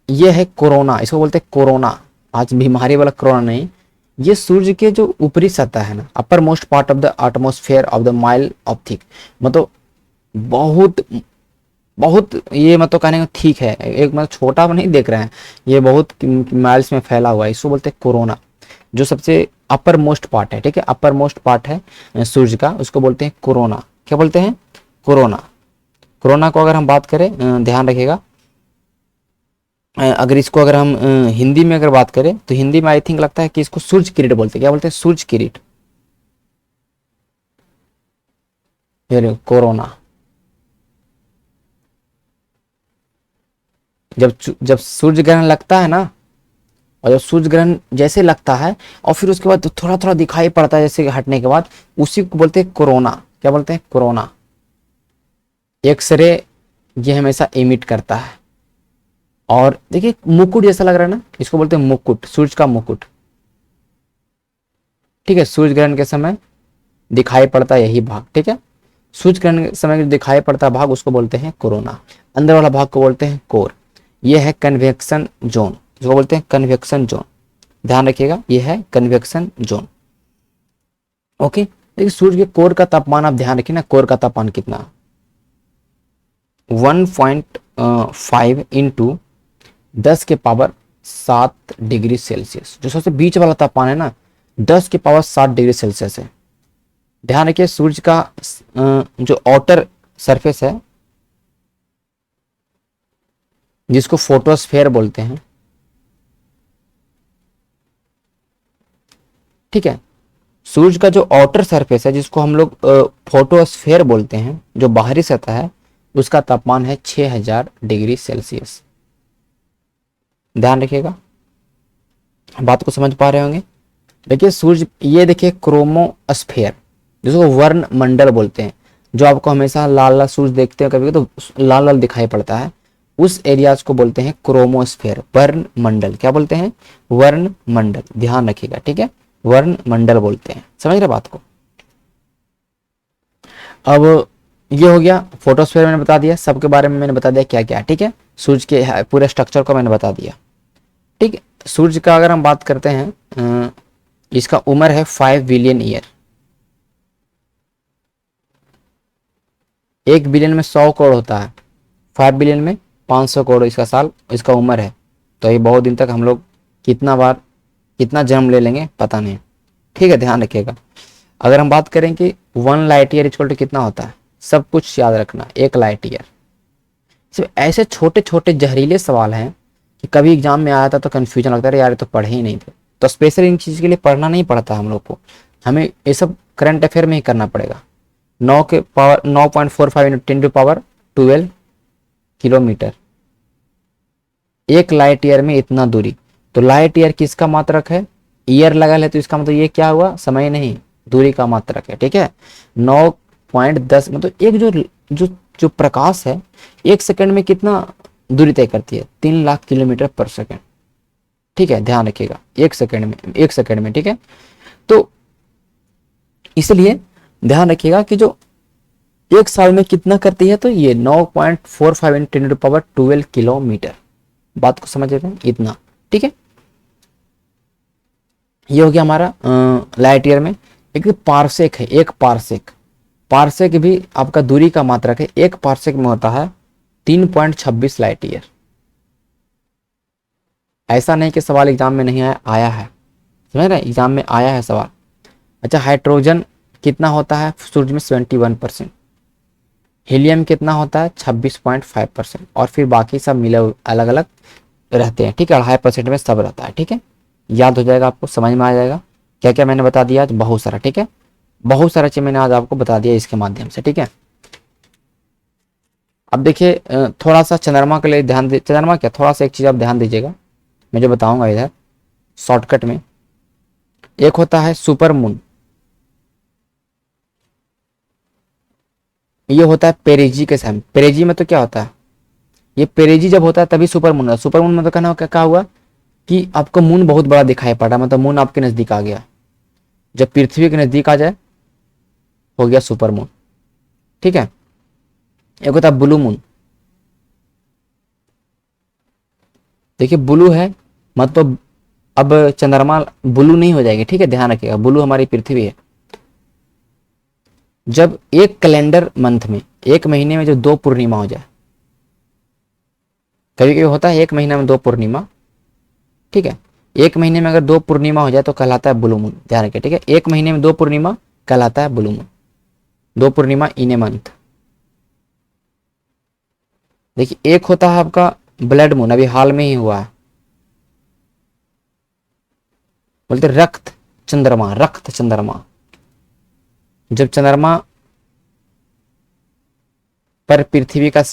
ये है कोरोना, इसको बोलते हैं कोरोना। आज बीमारी वाला कोरोना नहीं, ये सूर्य के जो ऊपरी सतह है ना, upper most part of the atmosphere of the mile of thick, मतलब बहुत बहुत ये मतलब कहने का ठीक है, एक मतलब छोटा नहीं देख रहे हैं, ये बहुत माइल्स में फैला हुआ है, इसको बोलते हैं कोरोना। जो सबसे अपर मोस्ट पार्ट है, ठीक है, अपर मोस्ट पार्ट है सूर्य का, उसको बोलते हैं कोरोना। क्या बोलते हैं, कोरोना। कोरोना को अगर हम बात करें, ध्यान रखिएगा, अगर इसको अगर हम हिंदी में अगर बात करें तो हिंदी में आई थिंक लगता है कि इसको सूर्य किरीट बोलते हैं। क्या बोलते हैं, सूर्य किरीट। कोरोना। जब सूर्य ग्रहण लगता है ना, और जब सूर्य ग्रहण जैसे लगता है और फिर उसके बाद थोड़ा थोड़ा दिखाई पड़ता है जैसे हटने के बाद, उसी को बोलते हैं कोरोना। क्या बोलते हैं, कोरोना। एक्सरे ये हमेशा इमिट करता है। और देखिए मुकुट जैसा लग रहा है ना, इसको बोलते हैं मुकुट, सूर्य का मुकुट, ठीक है। सूर्य ग्रहण के समय दिखाई पड़ता है यही भाग, ठीक है। सूर्य ग्रहण के समय दिखाई पड़ता भाग उसको बोलते हैं कोरोना। अंदर वाला भाग को बोलते हैं कोर। ये है कन्वेक्शन जोन, इसको बोलते हैं कन्वेक्शन जोन, ध्यान रखिएगा, ये है कन्वेक्शन जोन। ओके, देखिए सूर्य के कोर का तापमान आप ध्यान रखिए ना, कोर का तापमान कितना, 1.5 इंटू 10 के पावर 7 डिग्री सेल्सियस। जो सबसे बीच वाला तापमान है ना, 10 के पावर 7 डिग्री सेल्सियस है। ध्यान रखिए सूर्य का जो आउटर सरफेस है जिसको फोटोस्फेयर बोलते हैं, ठीक है। सूर्य का जो आउटर सरफेस है जिसको हम लोग फोटोस्फेयर बोलते हैं, जो बाहरी सतह है, उसका तापमान है 6000 डिग्री सेल्सियस। ध्यान रखिएगा, बात को समझ पा रहे होंगे। देखिए सूर्य, ये देखिए क्रोमोस्फेयर जिसको वर्ण मंडल बोलते हैं, जो आपको हमेशा लाल लाल सूर्य देखते हैं, कभी तो लाल लाल दिखाई पड़ता है, उस एरियाज को बोलते हैं क्रोमोस्फेयर, वर्ण मंडल। क्या बोलते हैं, वर्ण मंडल, ध्यान रखिएगा, ठीक है, वर्ण मंडल बोलते हैं। समझ रहे बात को। अब ये हो गया फोटोस्फेयर, मैंने बता दिया, सबके बारे में मैंने बता दिया क्या क्या, ठीक है। सूर्य के पूरे स्ट्रक्चर को मैंने बता दिया, ठीक है। सूर्य का अगर हम बात करते हैं इसका उम्र है 5 बिलियन ईयर। 1 बिलियन में 100 करोड़ होता है, 5 बिलियन में 500 करोड़ इसका साल इसका उम्र है। तो ये बहुत दिन तक हम लोग कितना बार कितना जन्म ले लेंगे पता नहीं। ठीक है, ध्यान रखिएगा। अगर हम बात करें कि 1 लाइट ईयर इक्वल टू कितना होता है, सब कुछ याद रखना, 1 लाइट ईयर। सिर्फ ऐसे छोटे छोटे जहरीले सवाल हैं कि कभी एग्जाम में आया था तो कन्फ्यूजन लगता है यार ये तो पढ़े ही नहीं थे। तो स्पेशल इन चीज़ के लिए पढ़ना नहीं पड़ता हम लोग को, हमें ये सब करंट अफेयर में ही करना पड़ेगा। 9 के power 9.45 into 10 to power 12 kilometre, 1 light year में इतना दूरी। तो लाइट ईयर किसका मात्रक है, ईयर लगा है तो इसका मतलब ये क्या हुआ, समय नहीं, दूरी का मात्रक है। ठीक है, 9.10 मतलब एक जो जो जो प्रकाश है 1 सेकंड में कितना दूरी तय करती है, 3 लाख किलोमीटर पर सेकंड। ठीक है, ध्यान रखिएगा, 1 सेकंड में। ठीक है, तो इसलिए ध्यान रखिएगा कि जो 1 साल में कितना करती है, तो ये 9.45 इंटू 10 टू पावर 12 किलोमीटर। बात को समझ रहे हैं, इतना। ठीक है, ये हो गया हमारा लाइट ईयर में। एक पारसेक है, 1 पारसेक, पारसेक भी आपका दूरी का मात्रक है। 1 पारसेक में होता है 3.26 लाइट ईयर। ऐसा नहीं कि सवाल एग्जाम में नहीं आया, आया है, समझ रहे, एग्जाम में आया है सवाल। अच्छा, हाइड्रोजन कितना होता है सूरज में, 71%। हीलियम कितना होता है, 26.5%। और फिर बाकी सब मिले अलग अलग रहते हैं। ठीक है, 2.5% में सब रहता है। ठीक है, याद हो जाएगा, आपको समझ में आ जाएगा क्या क्या मैंने बता दिया आज, बहुत सारा। ठीक है, बहुत सारा चीज मैंने आज आपको बता दिया इसके माध्यम से। ठीक है, अब देखिए थोड़ा सा चंद्रमा के लिए ध्यान दे, चंद्रमा क्या, थोड़ा सा एक चीज आप ध्यान दीजिएगा, मैं जो बताऊंगा इधर शॉर्टकट में। एक होता है सुपर मून, ये होता है पेरिजी के समय। पेरिजी में तो क्या होता है, ये पेरिजी जब होता है तभी सुपर मून होता है। सुपर मून में तो कहना क्या हुआ कि आपको मून बहुत बड़ा दिखाई पड़ रहा है, मतलब मून आपके नजदीक आ गया। जब पृथ्वी के नजदीक आ जाए हो गया सुपर मून। ठीक है, एक होता है ब्लू मून। देखिए ब्लू है मतलब अब चंद्रमा ब्लू नहीं हो जाएगी। ठीक है, ध्यान रखिएगा, ब्लू हमारी पृथ्वी है। जब एक कैलेंडर मंथ में, एक महीने में जो 2 पूर्णिमा हो जाए, कभी कभी होता है 1 महीना में 2 पूर्णिमा। ठीक है, 1 महीने में अगर 2 पूर्णिमा हो जाए तो कहलाता है ब्लू मून, ध्यान रखिए। ठीक है, 1 महीने में 2 पूर्णिमा कहलाता है blue moon, 2 Purnima in a month. देखिए एक होता है आपका ब्लड मून, अभी हाल में ही हुआ है, बोलते रक्त चंद्रमा, रक्त चंद्रमा। जब चंद्रमा पर पृथ्वी का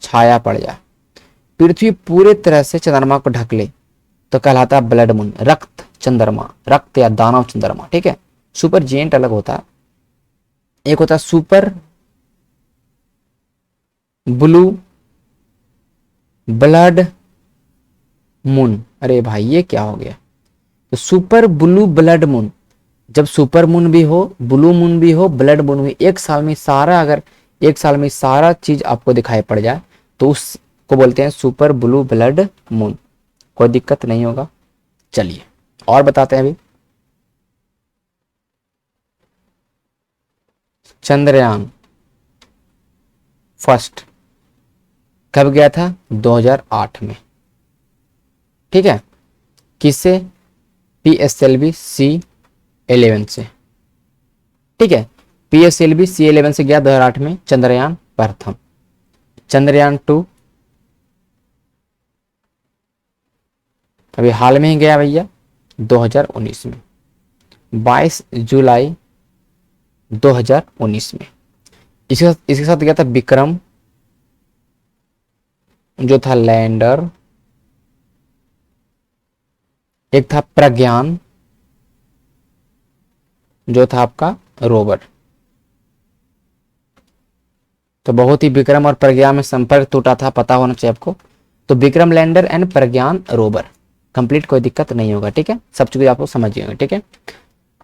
छाया पड़ जाए, पृथ्वी पूरे तरह से चंद्रमा को ढक ले तो कहलाता है ब्लड मून, रक्त चंद्रमा, रक्त या दानव चंद्रमा। ठीक है, सुपर जेंट अलग होता है, एक होता है सुपर ब्लू ब्लड मून। अरे भाई ये क्या हो गया, तो सुपर ब्लू ब्लड मून, जब सुपर मून भी हो, ब्लू मून भी हो, ब्लड मून भी, एक साल में सारा, अगर एक साल में सारा चीज आपको दिखाई पड़ जाए तो उसको बोलते हैं सुपर ब्लू ब्लड मून। कोई दिक्कत नहीं होगा। चलिए और बताते हैं। अभी चंद्रयान फर्स्ट कब गया था, 2008 में। ठीक है, किससे, PSLV C11 से। ठीक है, PSLV C11 से गया 2008 में चंद्रयान प्रथम। चंद्रयान 2 अभी हाल में ही गया भैया 2019 में, 22 जुलाई 2019 में। इसके साथ गया था विक्रम जो था लैंडर, एक था प्रज्ञान जो था आपका रोवर। तो बहुत ही विक्रम और प्रज्ञान में संपर्क टूटा था, पता होना चाहिए आपको। तो Vikram lander and Pragyan rover complete, कोई दिक्कत नहीं होगा। ठीक है, सब चीजें आपको समझिएगा। ठीक है,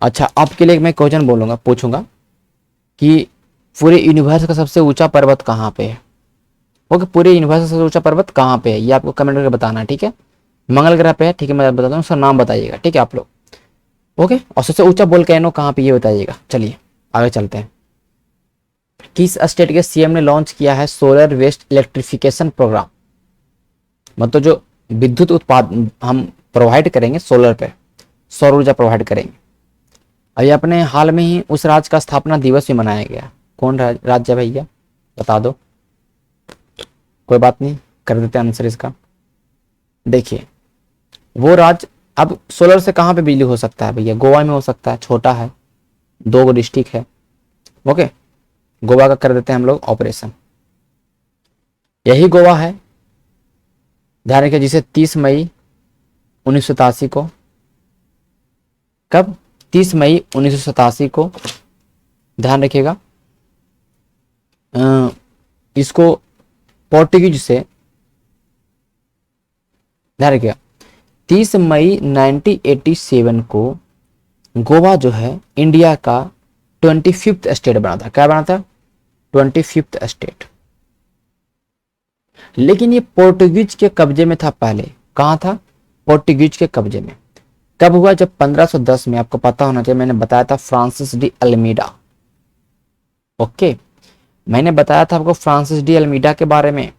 अच्छा आपके लिए मैं क्वेश्चन बोलूंगा, पूछूंगा कि पूरे यूनिवर्स का सबसे ऊंचा पर्वत कहाँ पे है। ओके, पूरे यूनिवर्स का सबसे ऊंचा पर्वत कहाँ पे है, ये आपको कमेंट करके बताना है। ठीक है, मंगल ग्रह पे है, ठीक है, मैं बताता हूँ, उसका नाम बताइएगा, ठीक है आप लोग, ओके। और सबसे ऊंचा वोल्केनो कहाँ पे ये बताइएगा। चलिए आगे चलते हैं। किस स्टेट के सीएम ने लॉन्च किया है सोलर वेस्ट इलेक्ट्रिफिकेशन प्रोग्राम? मतलब जो विद्युत उत्पाद हम प्रोवाइड करेंगे सोलर पे, सौर ऊर्जा प्रोवाइड करेंगे। अभी अपने हाल में ही उस राज्य का स्थापना दिवस भी मनाया गया। कौन राज्य है भैया, बता दो। कोई बात नहीं, कर देते आंसर इसका। देखिए वो राज्य, अब सोलर से कहाँ पे बिजली हो सकता है भैया? गोवा में हो सकता है, छोटा है, 2 डिस्ट्रिक्ट है, ओके। गोवा का कर देते हैं हम लोग ऑपरेशन। यही गोवा है, ध्यान रखिए, जिसे 30 मई 1987 को, कब? 30 मई 1987 को, ध्यान रखिएगा, इसको पोर्टुगीज से, ध्यान रखिएगा, 30 मई 1987 को गोवा जो है इंडिया का 25th स्टेट बना था। क्या बना था? 25th state. लेकिन ये पोर्टुगीज के कब्जे में था पहले। कहाँ था? पोर्टुगीज के कब्जे में। कब हुआ? जब 1510 में, आपको पता होना चाहिए, मैंने बताया था फ्रांसिस डी अल्मीडा, ओके। मैंने बताया था आपको फ्रांसिस डी अल्मीडा के बारे में,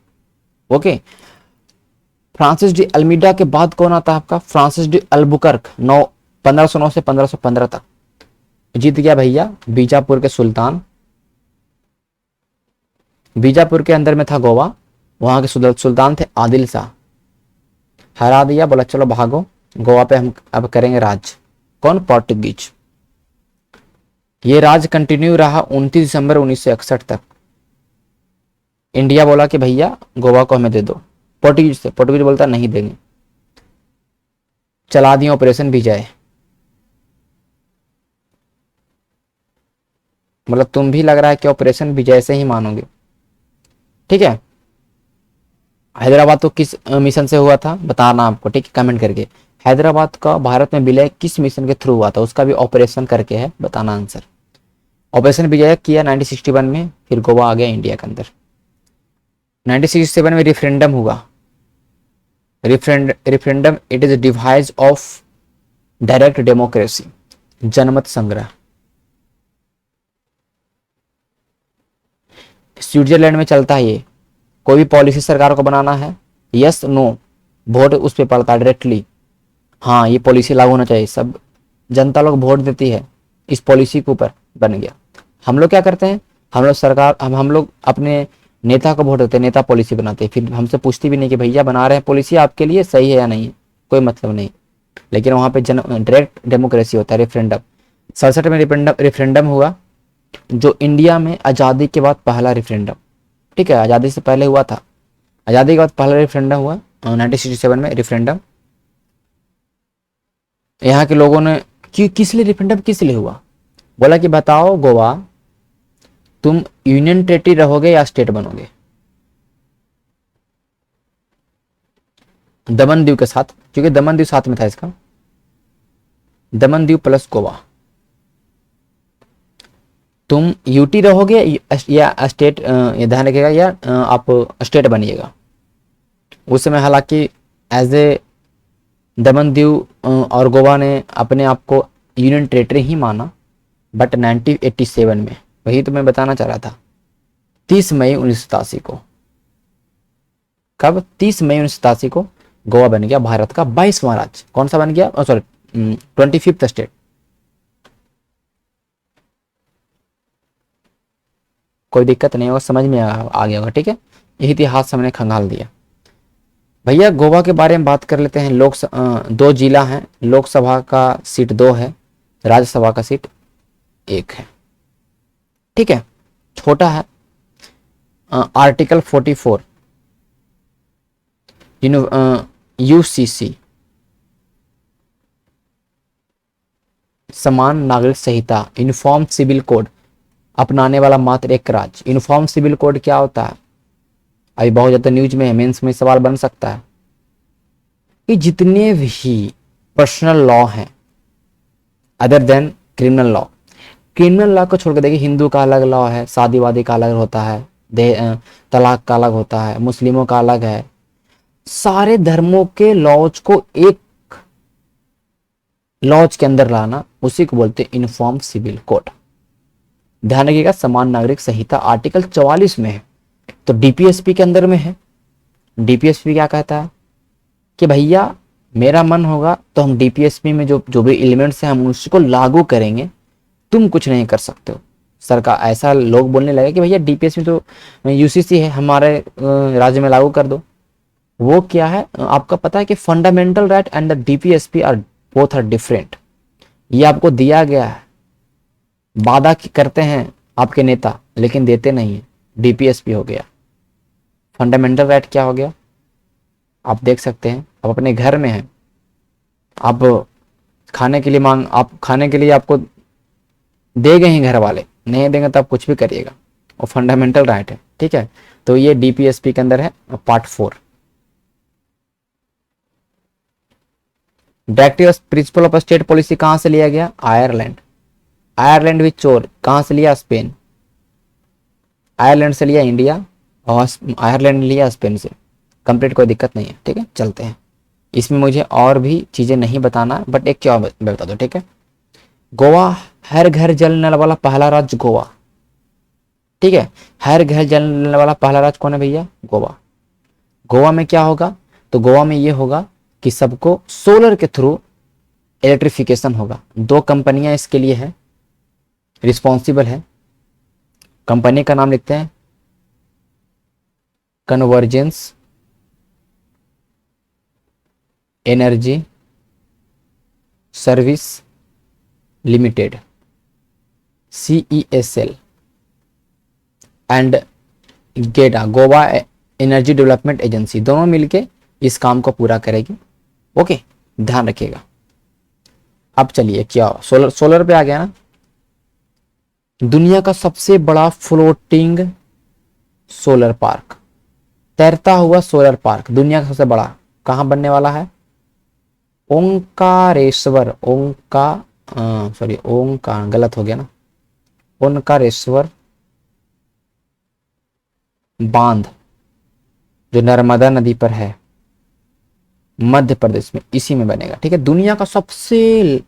ओके। फ्रांसिस डी अल्मीडा के बाद कौन आता है आपका? फ्रांसिस डी अल्बुकर्क, 1509 से 1515 तक जीत गया भैया बीजापुर के सुल्तान। बीजापुर के अंदर में था गोवा, वहां के सुल्तान थे आदिल शाह। हरा दिया, बोला चलो भागो, गोवा पे हम अब करेंगे राज। कौन? पोर्टुगीज। ये राज कंटिन्यू रहा 29 दिसंबर 1961 तक। इंडिया बोला कि भैया गोवा को हमें दे दो, पोर्टुगीज से। पोर्टुगीज बोलता नहीं देंगे। चला दिया ऑपरेशन विजय। मतलब तुम भी लग रहा है कि ऑपरेशन विजय से ही मानोगे, ठीक है। हैदराबाद तो किस मिशन से हुआ था बताना आपको, ठीक है, कमेंट करके। हैदराबाद का भारत में विलय किस मिशन के थ्रू हुआ था, उसका भी ऑपरेशन करके है, बताना आंसर। ऑपरेशन विजय किया 1961 में, फिर गोवा आ गया इंडिया के अंदर। 1967 में रिफरेंडम हुआ। Referendum it is device of direct democracy, जनमत संग्रह। स्विट्जरलैंड में चलता है ये। कोई भी पॉलिसी सरकार को बनाना है, यस नो, वोट उस पर पड़ता है डायरेक्टली। हाँ ये पॉलिसी लागू होना चाहिए, सब जनता लोग वोट देती है इस पॉलिसी के ऊपर, बन गया। हम लोग क्या करते हैं? हम लोग सरकार, हम लोग अपने नेता को वोट देते हैं, नेता पॉलिसी बनाते हैं, फिर हमसे पूछती भी नहीं कि भैया बना रहे हैं पॉलिसी आपके लिए सही है या नहीं है, कोई मतलब नहीं। लेकिन वहां पे डायरेक्ट डेमोक्रेसी होता है, रेफरेंडम। 67 में रेफरेंडम हुआ, जो इंडिया में आज़ादी के बाद पहला रेफरेंडम, ठीक है, आज़ादी से पहले हुआ था, आज़ादी के बाद पहला रेफरेंडम हुआ 1967 में रेफरेंडम। यहाँ के लोगों ने किस लिए रेफरेंडम किस लिए हुआ? बोला कि बताओ गोवा, तुम यूनियन टेरिटरी रहोगे या स्टेट बनोगे? दमन दीव के साथ, क्योंकि दमन दीव साथ में था इसका, दमन दीव प्लस गोवा। तुम यूटी रहोगे या स्टेट, ध्यान रखिएगा, या आप स्टेट बनिएगा। उस समय हालांकि एज ए दमन दीव और गोवा ने अपने आप को यूनियन टेरिटरी ही माना, बट 1987 में, वही तो मैं बताना चाह रहा था, 30 मई 1987 को। कब? 30 मई 1987 को गोवा बन गया भारत का 22वां राज्य। कौन सा बन गया? Sorry, 25th state. कोई दिक्कत नहीं होगा, समझ में आ गया होगा, ठीक है। यही इतिहास हमने खंगाल दिया भैया। गोवा के बारे में बात कर लेते हैं। 2 जिला हैं, लोकसभा का सीट 2 है, राज्यसभा का सीट 1 है, ठीक है, छोटा है। आर्टिकल 44 यूसीसी, समान नागरिक संहिता, यूनिफॉर्म सिविल कोड अपनाने वाला मात्र एक राज्य। यूनिफॉर्म सिविल कोड क्या होता है? अभी बहुत ज्यादा न्यूज में है, मेंस में सवाल बन सकता है कि जितने भी पर्सनल लॉ हैं other than criminal law, criminal law को छोड़कर देखिए, हिंदू का अलग लॉ है, शादी वादी का अलग होता है, तलाक का अलग होता है, मुस्लिमों का अलग है, सारे धर्मों के लॉज को एक लॉज के अंदर लाना, उसी को बोलते हैं यूनिफॉर्म सिविल कोड। ध्यान रखिएगा, समान नागरिक संहिता आर्टिकल 44 में है, तो डीपीएसपी के अंदर में है। डीपीएसपी क्या कहता है कि भैया मेरा मन होगा तो हम डीपीएसपी में जो जो भी एलिमेंट्स हैं हम उसको लागू करेंगे, तुम कुछ नहीं कर सकते हो। सरकार ऐसा लोग बोलने लगे कि भैया डीपीएसपी तो यूसीसी है, हमारे राज्य में लागू कर दो। वो क्या है आपका पता है कि fundamental right and the DPSP are both are different. ये आपको दिया गया है, वादा करते हैं आपके नेता लेकिन देते नहीं है। डीपीएसपी हो गया। फंडामेंटल राइट क्या हो गया, आप देख सकते हैं, आप अपने घर में हैं, आप खाने के लिए आप खाने के लिए आपको दे गए हैं घर वाले, नहीं देंगे तो आप कुछ भी करिएगा, वो फंडामेंटल राइट है। ठीक है, तो ये डीपीएसपी के अंदर है part 4। Directive principle of state policy कहां से लिया गया, आयरलैंड। आयरलैंड विच चोर कहां से लिया, स्पेन। आयरलैंड से लिया इंडिया और आयरलैंड लिया स्पेन से। कंप्लीट, कोई दिक्कत नहीं है। ठीक है, चलते हैं। इसमें मुझे और भी चीजें नहीं बताना, बट एक क्या बता दो। ठीक है, गोवा हर घर जल नल वाला पहला राज्य गोवा। ठीक है, हर घर जल नल वाला पहला राज्य कौन है भैया, गोवा। गोवा में क्या होगा, तो गोवा में ये होगा कि सबको सोलर के थ्रू इलेक्ट्रिफिकेशन होगा। 2 कंपनियां इसके लिए है, रिस्पॉन्सिबल है। कंपनी का नाम लिखते हैं convergence energy service limited, CESL, and GEDA, Goa energy development agency, दोनों मिलके इस काम को पूरा करेगी। ओके, ध्यान रखिएगा। अब चलिए, क्या सोलर पे आ गया ना। दुनिया का सबसे बड़ा फ्लोटिंग सोलर पार्क, तैरता हुआ सोलर पार्क, दुनिया का सबसे बड़ा कहां बनने वाला है, ओंकारेश्वर, ओंकार गलत हो गया ना, ओंकारेश्वर बांध जो नर्मदा नदी पर है मध्य प्रदेश में, इसी में बनेगा। ठीक है, दुनिया का सबसे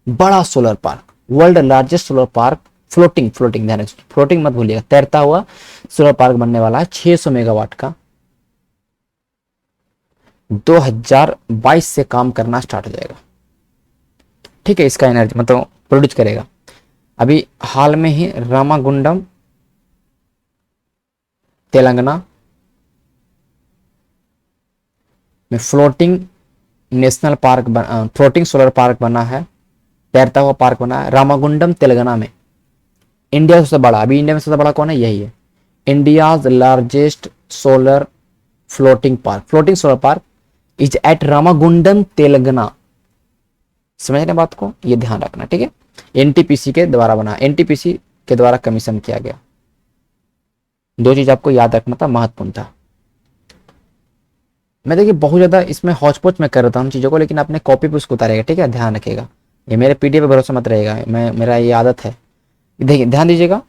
बड़ा solar park, world largest solar park, floating ध्यान रखिए, फ्लोटिंग मत भूलिएगा, तैरता हुआ सोलर पार्क बनने वाला है 600 मेगावाट का। 2022 से काम करना स्टार्ट हो जाएगा। ठीक है, इसका एनर्जी मतलब प्रोड्यूस करेगा। अभी हाल में ही रामागुंडम तेलंगाना में floating national park floating solar park बना है, तैरता हुआ पार्क बना है रामागुंडम तेलंगाना में। इंडिया सबसे बड़ा, अभी इंडिया में सबसे बड़ा कौन है, यही है, India's largest solar floating solar park is at Ramagundam Telangana. समझ रहे बात को, ये ध्यान रखना। ठीक है, एनटीपीसी के द्वारा बना, एनटीपीसी के द्वारा कमीशन किया गया। 2 चीज आपको याद रखना था, महत्वपूर्ण था। मैं देखिए बहुत ज्यादा इसमें हौच पौच में कर रहा हूँ चीजों को, लेकिन आपने कॉपी पे उसको उतारेगा। ठीक है, ध्यान रखिएगा, ये मेरे पीडीएफ पे भरोसा मत रहेगा, मेरा ये आदत है। देखिए ध्यान दीजिएगा,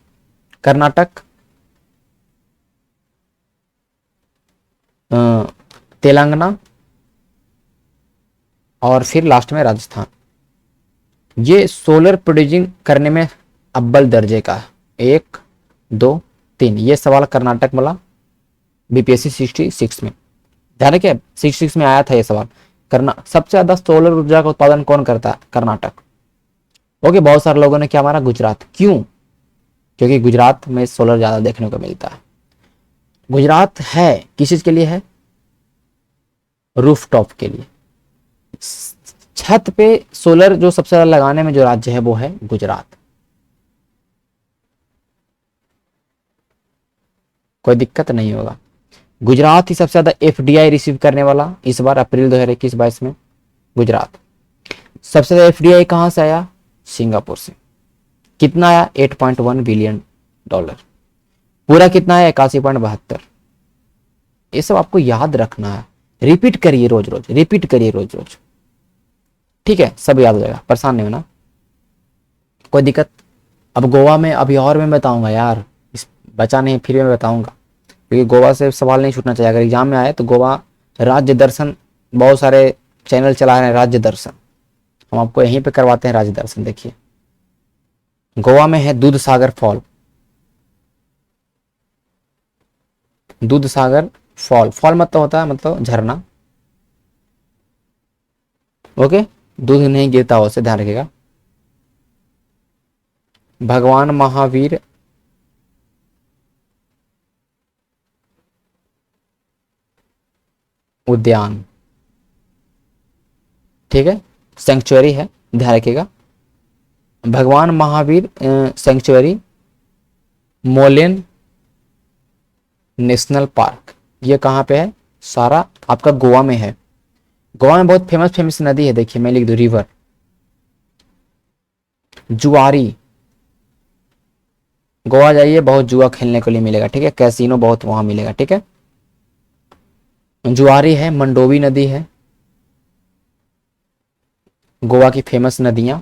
कर्नाटक, तेलंगाना और फिर लास्ट में राजस्थान, ये सोलर प्रोड्यूसिंग करने में अव्वल दर्जे का है। 1 2 3, ये सवाल कर्नाटक वाला बीपीएससी 66 में, ध्यान रखिए 66 में आया था ये सवाल। सबसे ज्यादा सोलर ऊर्जा का उत्पादन कौन करता है, कर्नाटक। ओके, बहुत सारे लोगों ने क्या मारा, गुजरात। क्यों, क्योंकि गुजरात में सोलर ज्यादा देखने को मिलता है। गुजरात है किस चीज के लिए है, रूफटॉप के लिए। छत पे सोलर जो सबसे ज्यादा लगाने में जो राज्य है वो है गुजरात। कोई दिक्कत नहीं होगा। गुजरात ही सबसे ज्यादा एफडीआई रिसीव करने वाला इस बार अप्रैल 2021-22 में गुजरात। सबसे ज्यादा एफडीआई कहां से आया, सिंगापुर से। कितना आया, $8.1 बिलियन। पूरा कितना है, 81.72। ये सब आपको याद रखना है, रिपीट करिए रोज रोज, रिपीट करिए रोज रोज। ठीक है, सब याद हो जाएगा, परेशान नहीं होना, कोई दिक्कत। अब गोवा में अभी और मैं बताऊंगा यार, इस बचा नहीं फिर मैं बताऊंगा, क्योंकि गोवा से सवाल नहीं छूटना चाहिए। अगर एग्जाम में आए तो गोवा राज्य दर्शन, बहुत सारे चैनल चला रहे हैं राज्य दर्शन, हम आपको यहीं पे करवाते हैं राज्य दर्शन। देखिए गोवा में है दूध सागर फॉल, दूध सागर फॉल, फॉल मतलब होता है मतलब झरना, ओके, दूध नहीं गिरता हो, से ध्यान रखिएगा। भगवान महावीर उद्यान, ठीक है, सेंक्चुअरी है, ध्यान रखिएगा। भगवान महावीर सेंक्चुअरी, मोलेन नेशनल पार्क, ये कहाँ पे है? सारा आपका गोवा में है। गोवा में बहुत फेमस फेमस नदी है, देखिए मैं लिख दूं, रिवर जुआरी, गोवा जाइए बहुत जुआ खेलने के लिए मिलेगा, ठीक है, कैसीनो बहुत वहां मिलेगा, ठीक है। जुआरी है, मंडोवी नदी है, गोवा की फेमस नदियां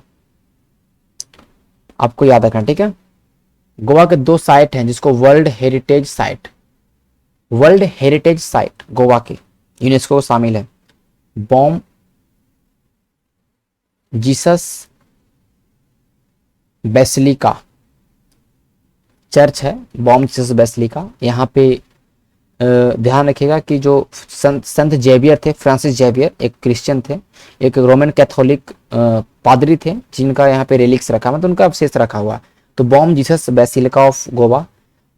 आपको याद रखना, ठीक है। गोवा के 2 साइट हैं जिसको world heritage site, world heritage site Goa की यूनेस्को शामिल है। बॉम जीसस बेसिलिका चर्च है, बॉम जीसस बेसिलिका, यहाँ पे ध्यान रखिएगा कि जो संत जेवियर थे, फ्रांसिस जेवियर एक क्रिश्चियन थे, एक रोमन कैथोलिक पादरी थे, जिनका यहाँ पे रेलिक्स रखा, मतलब उनका अवशेष रखा हुआ। तो Bom Jesus basilica of Goa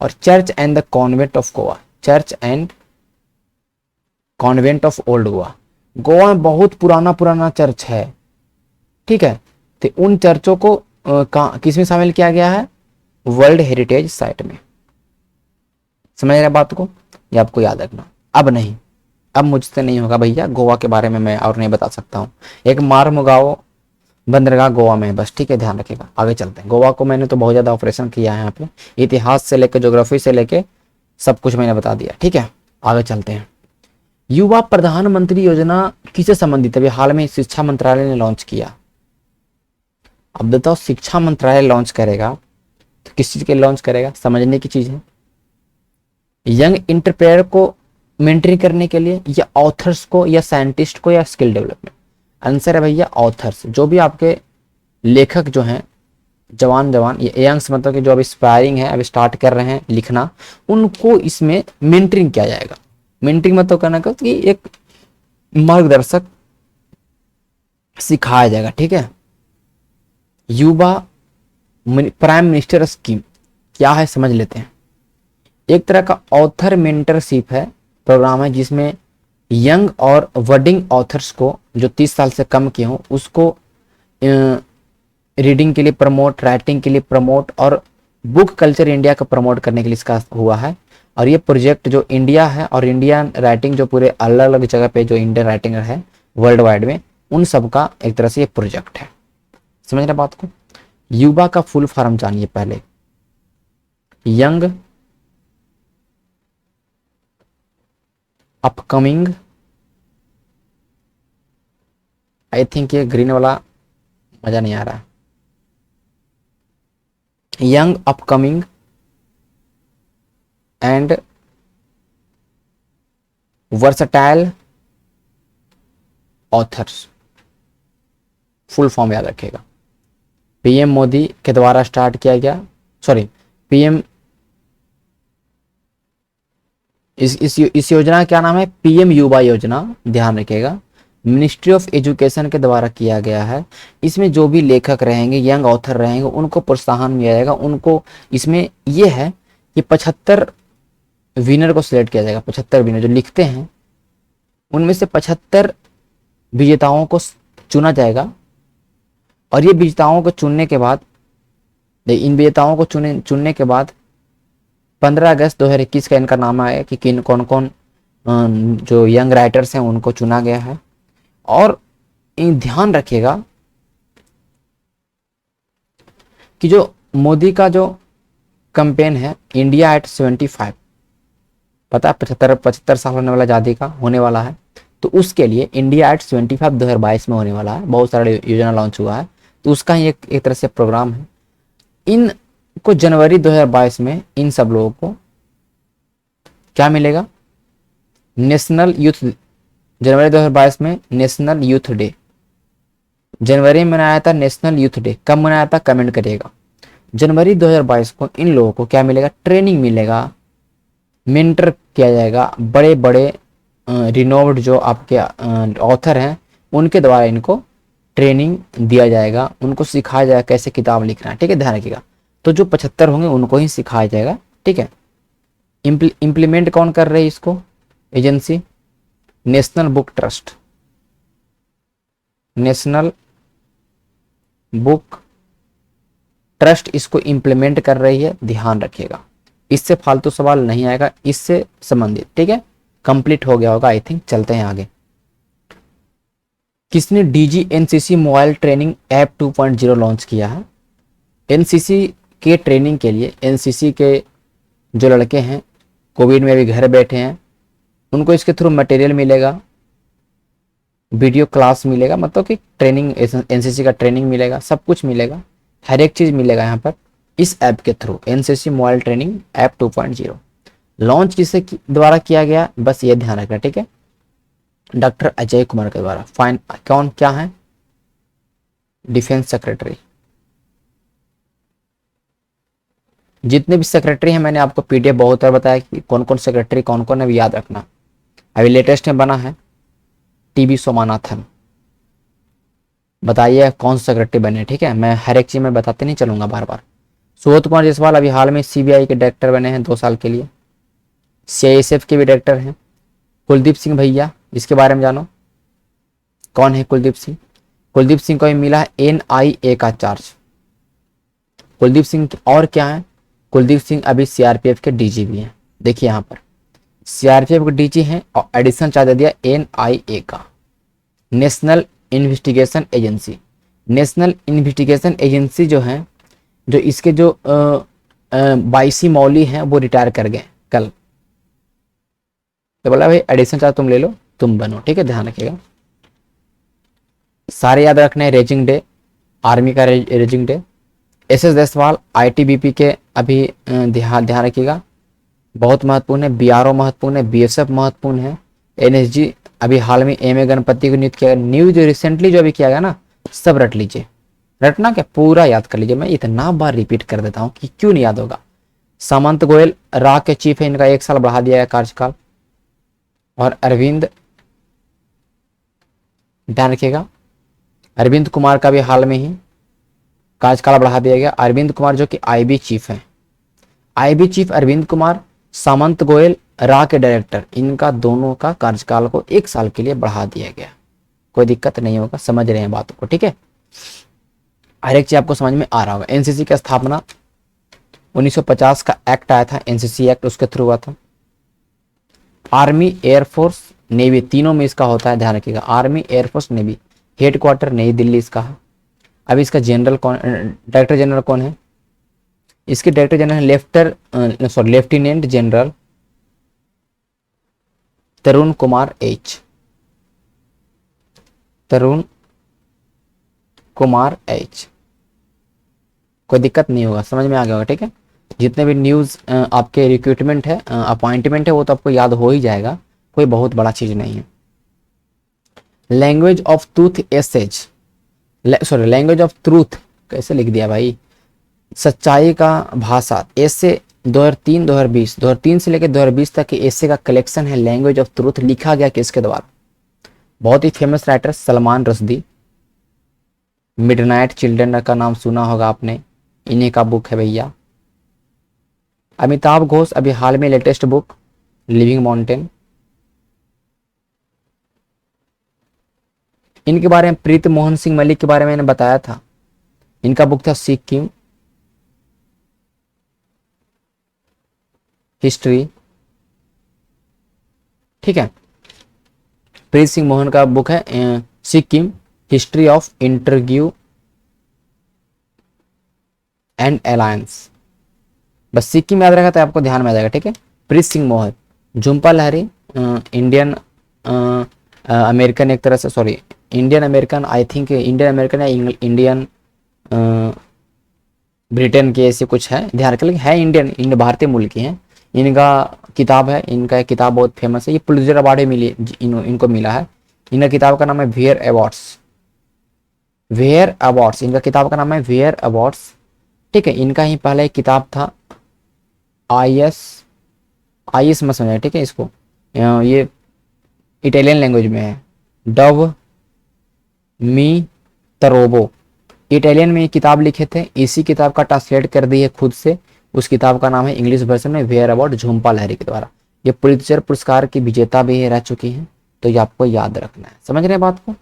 और church and the convent of Goa, church and convent of old Goa. Goa में बहुत पुराना पुराना चर्च है, ठीक है, तो उन चर्चों को किस में शामिल किया गया है? वर्ल्ड हेरिटेज साइट में। समझ रहे बात को? ये आपको याद रखना। अब नहीं, अब मुझसे नहीं होगा भैया, गोवा के बारे में मैं और नहीं बता सकता हूँ। एक मारमुगाओ बंदरगाह गोवा में है बस, ठीक है, ध्यान रखिएगा। आगे चलते हैं। गोवा को मैंने तो बहुत ज़्यादा ऑपरेशन किया है यहाँ पे, इतिहास से लेकर ज्योग्राफी से लेकर सब कुछ मैंने बता दिया, ठीक है। आगे चलते हैं। युवा प्रधानमंत्री योजना किससे संबंधित है? अभी हाल में शिक्षा मंत्रालय ने लॉन्च किया। अब बताओ, शिक्षा मंत्रालय लॉन्च करेगा तो किस चीज के लॉन्च करेगा? समझने की चीज है। यंग इंटरप्रेन्योर को मेंटरिंग करने के लिए, या ऑथर्स को, या साइंटिस्ट को, या स्किल डेवलपमेंट? आंसर है भैया ऑथर्स, जो भी आपके लेखक जो हैं, जवान ये यंग्स मतलब कि जो अभी इंस्पायरिंग है, अभी स्टार्ट कर रहे हैं लिखना, उनको इसमें मेंटरिंग किया जाएगा। मेंटरिंग मतलब कहना कि एक मार्गदर्शक सिखाया जाएगा, ठीक है। युवा प्राइम मिनिस्टर स्कीम क्या है समझ लेते हैं। एक तरह का ऑथर मेंटरशिप है, प्रोग्राम है, जिसमें यंग और वर्डिंग ऑथर्स को, जो 30 साल से कम के हों, उसको रीडिंग के लिए प्रमोट, राइटिंग के लिए प्रमोट, और बुक कल्चर इंडिया को प्रमोट करने के लिए इसका हुआ है। और ये प्रोजेक्ट जो इंडिया है और इंडियन राइटिंग जो पूरे अलग अलग जगह पे जो इंडियन राइटिंग है वर्ल्ड वाइड में, उन सब का एक तरह से ये प्रोजेक्ट है। समझ रहे बात को? युवा का फुल फॉर्म जानिए पहले। यंग अपकमिंग, आई थिंक ये ग्रीन वाला मजा नहीं आ रहा। Young upcoming and versatile authors, full form याद रखिएगा। पीएम मोदी के द्वारा स्टार्ट किया गया, सॉरी पीएम, इस योजना का क्या नाम है? पीएम युवा योजना, ध्यान रखिएगा। मिनिस्ट्री ऑफ एजुकेशन के द्वारा किया गया है। इसमें जो भी लेखक रहेंगे, यंग ऑथर रहेंगे, उनको प्रोत्साहन मिला जाएगा। उनको इसमें यह है कि 75 विनर को सिलेक्ट किया जाएगा। 75 विनर जो लिखते हैं, उनमें से 75 विजेताओं को चुना जाएगा। और ये विजेताओं को चुनने के बाद, इन विजेताओं को चुनने के बाद 15 अगस्त 2021 का इनका नाम आया कि किन कौन कौन जो यंग राइटर्स हैं उनको चुना गया है। और ध्यान रखिएगा कि जो मोदी का जो कैंपेन है इंडिया एट 75, पता है 75 साल होने वाला आज़ादी का होने वाला है, तो उसके लिए इंडिया एट 75 2022 में होने वाला है। बहुत सारा योजना लॉन्च हुआ है, तो उसका ही एक तरह से प्रोग्राम है। इन को जनवरी 2022 में इन सब लोगों को क्या मिलेगा? नेशनल यूथ जनवरी 2022 में नेशनल यूथ डे, जनवरी में मनाया था नेशनल यूथ डे, कब मनाया था कमेंट करिएगा। जनवरी 2022 को इन लोगों को क्या मिलेगा, ट्रेनिंग मिलेगा, मेंटर किया जाएगा, बड़े बड़े रिनोव्ड जो आपके ऑथर हैं उनके द्वारा इनको ट्रेनिंग दिया जाएगा, उनको सिखाया जाएगा कैसे किताब लिखना है, ठीक है, ध्यान रखिएगा। तो जो 75 होंगे उनको ही सिखाया जाएगा, ठीक है। इम्प्लीमेंट कौन कर रही है इसको, agency national book trust, national book trust इसको इम्प्लीमेंट कर रही है, ध्यान रखिएगा। इससे फालतू सवाल नहीं आएगा, इससे संबंधित, ठीक है। कंप्लीट हो गया होगा आई थिंक, चलते हैं आगे। किसने DG NCC mobile training app 2.0 launch किया है। एनसीसी के ट्रेनिंग के लिए एनसीसी के जो लड़के हैं कोविड में भी घर बैठे हैं, उनको इसके थ्रू मटेरियल मिलेगा, वीडियो क्लास मिलेगा, मतलब कि ट्रेनिंग एनसीसी का ट्रेनिंग मिलेगा, सब कुछ मिलेगा, हर एक चीज़ मिलेगा यहाँ पर इस ऐप के through. NCC mobile training app 2.0 launch किसके द्वारा किया गया, बस ये ध्यान रखना, ठीक है, डॉक्टर अजय कुमार के द्वारा। फाइन कौन क्या है, डिफेंस सेक्रेटरी। जितने भी सेक्रेटरी हैं मैंने आपको पीडीएफ बहुत बार बताया कि कौन कौन सेक्रेटरी कौन कौन है, याद रखना। अभी लेटेस्ट में बना है टीबी सोमानाथन, बताइए कौन सा सेक्रेटरी बने, ठीक है, मैं हर एक चीज में बताते नहीं चलूंगा बार बार। सुबोध कुमार जायसवाल अभी हाल में सीबीआई के डायरेक्टर बने हैं 2 साल के लिए, सीआईएसएफ के भी डायरेक्टर हैं। कुलदीप सिंह भैया, इसके बारे में जानो कौन है कुलदीप सिंह। कुलदीप सिंह को भी मिला है एनआईए का चार्ज। कुलदीप सिंह और क्या है, कुलदीप सिंह अभी सीआरपीएफ के डीजी भी हैं, देखिए यहाँ पर सीआरपीएफ के डीजी हैं और एडिशनल चार्ज दे दिया एनआईए का, national investigation agency. National investigation agency जो है, जो इसके जो बाईसी मौली हैं वो रिटायर कर गए कल, तो बोला भाई एडिशनल चार्ज तुम ले लो, तुम बनो, ठीक है, ध्यान रखिएगा। सारे याद रखना है। रेजिंग डे, आर्मी का raising day. SS Deswal ITBP के अभी ध्यान रखिएगा, बहुत महत्वपूर्ण है। बीआरओ महत्वपूर्ण है, बीएसएफ महत्वपूर्ण है। एनएसजी अभी हाल में एमए गणपति को नियुक्त किया गया। न्यूज रिसेंटली जो अभी किया गया ना, सब रट लीजिए, रटना क्या पूरा याद कर लीजिए, मैं इतना बार रिपीट कर देता हूं कि क्यों नहीं याद होगा। सामंत गोयल रा के चीफ है, इनका 1 साल बढ़ा दिया गया कार्यकाल। और अरविंद, ध्यान रखिएगा, अरविंद कुमार का भी हाल में ही कार्यकाल बढ़ा दिया गया। अरविंद कुमार जो कि आईबी चीफ है, आईबी चीफ अरविंद कुमार, सामंत गोयल रा के डायरेक्टर, इनका दोनों का कार्यकाल को 1 साल के लिए बढ़ा दिया गया। कोई दिक्कत नहीं होगा, समझ रहे हैं बातों को, ठीक है, हर एक चीज आपको समझ में आ रहा होगा। एनसीसी की स्थापना 1950 का एक्ट आया था, एनसीसी एक्ट, उसके थ्रू हुआ था। आर्मी, एयरफोर्स, नेवी, तीनों में इसका होता है, ध्यान रखिएगा। आर्मी, एयरफोर्स, नेवी, हेडक्वार्टर नई दिल्ली इसका है। अब इसका जनरल कौन, डायरेक्टर जनरल कौन है, इसके डायरेक्टर जनरल लेफ्टिनेंट जनरल तरुण कुमार एच, तरुण कुमार एच। कोई दिक्कत नहीं होगा, समझ में आ गया होगा, ठीक है। जितने भी न्यूज आपके रिक्रूटमेंट है, अपॉइंटमेंट है, वो तो आपको याद हो ही जाएगा, कोई बहुत बड़ा चीज नहीं है। Language of truth essays, language of truth कैसे लिख दिया भाई, सच्चाई का भाषा, ऐसे 2003 से लेकर 2020 तक के ऐसे का कलेक्शन है लैंग्वेज ऑफ ट्रूथ। लिखा गया किसके द्वारा, बहुत ही famous writer Salman Rushdie. Midnight children का नाम सुना होगा आपने, इन्हीं का बुक है भैया। अमिताभ घोष अभी हाल में लेटेस्ट बुक लिविंग माउंटेन। इनके बारे में प्रीत मोहन सिंह मलिक के बारे में मैंने बताया था, इनका बुक था सिक्किम हिस्ट्री, ठीक है। प्रीत सिंह मोहन का बुक है Sikkim history of interview and alliance. बस सिक्किम याद रखा तो आपको ध्यान में आ जाएगा, ठीक है। प्रीत सिंह मोहन। झुम्पा लाहिरी इंडियन अमेरिकन, एक तरह से, sorry Indian American, I think Indian American या इंडियन ब्रिटेन के ऐसे कुछ है, ध्यान रखिए, है इंडियन भारतीय मूल की हैं। इनका किताब है, इनका एक किताब बहुत फेमस है, ये पुलित्जर अवार्ड भी मिली इनको मिला है। इनका किताब का नाम है वेयर अवार्ड्स, वेयर अवार्ड्स, इनका किताब का नाम है वेयर अवार्ड्स। ठीक है, इनका ही पहला एक किताब था आईएस, आईएस मत समझे, ठीक है इसको, ये इटालियन लैंग्वेज में है, डव मी तरोबो, इटालियन में ये किताब लिखे थे, इसी किताब का ट्रांसलेट कर दी है खुद से, उस किताब का नाम है इंग्लिश वर्जन में वेयर अवार्ड, झुम्पा लाहिरी के द्वारा। ये पुलित्जर पुरस्कार की विजेता भी रह चुकी हैं, तो ये आपको याद रखना है। समझ रहे हैं बात को?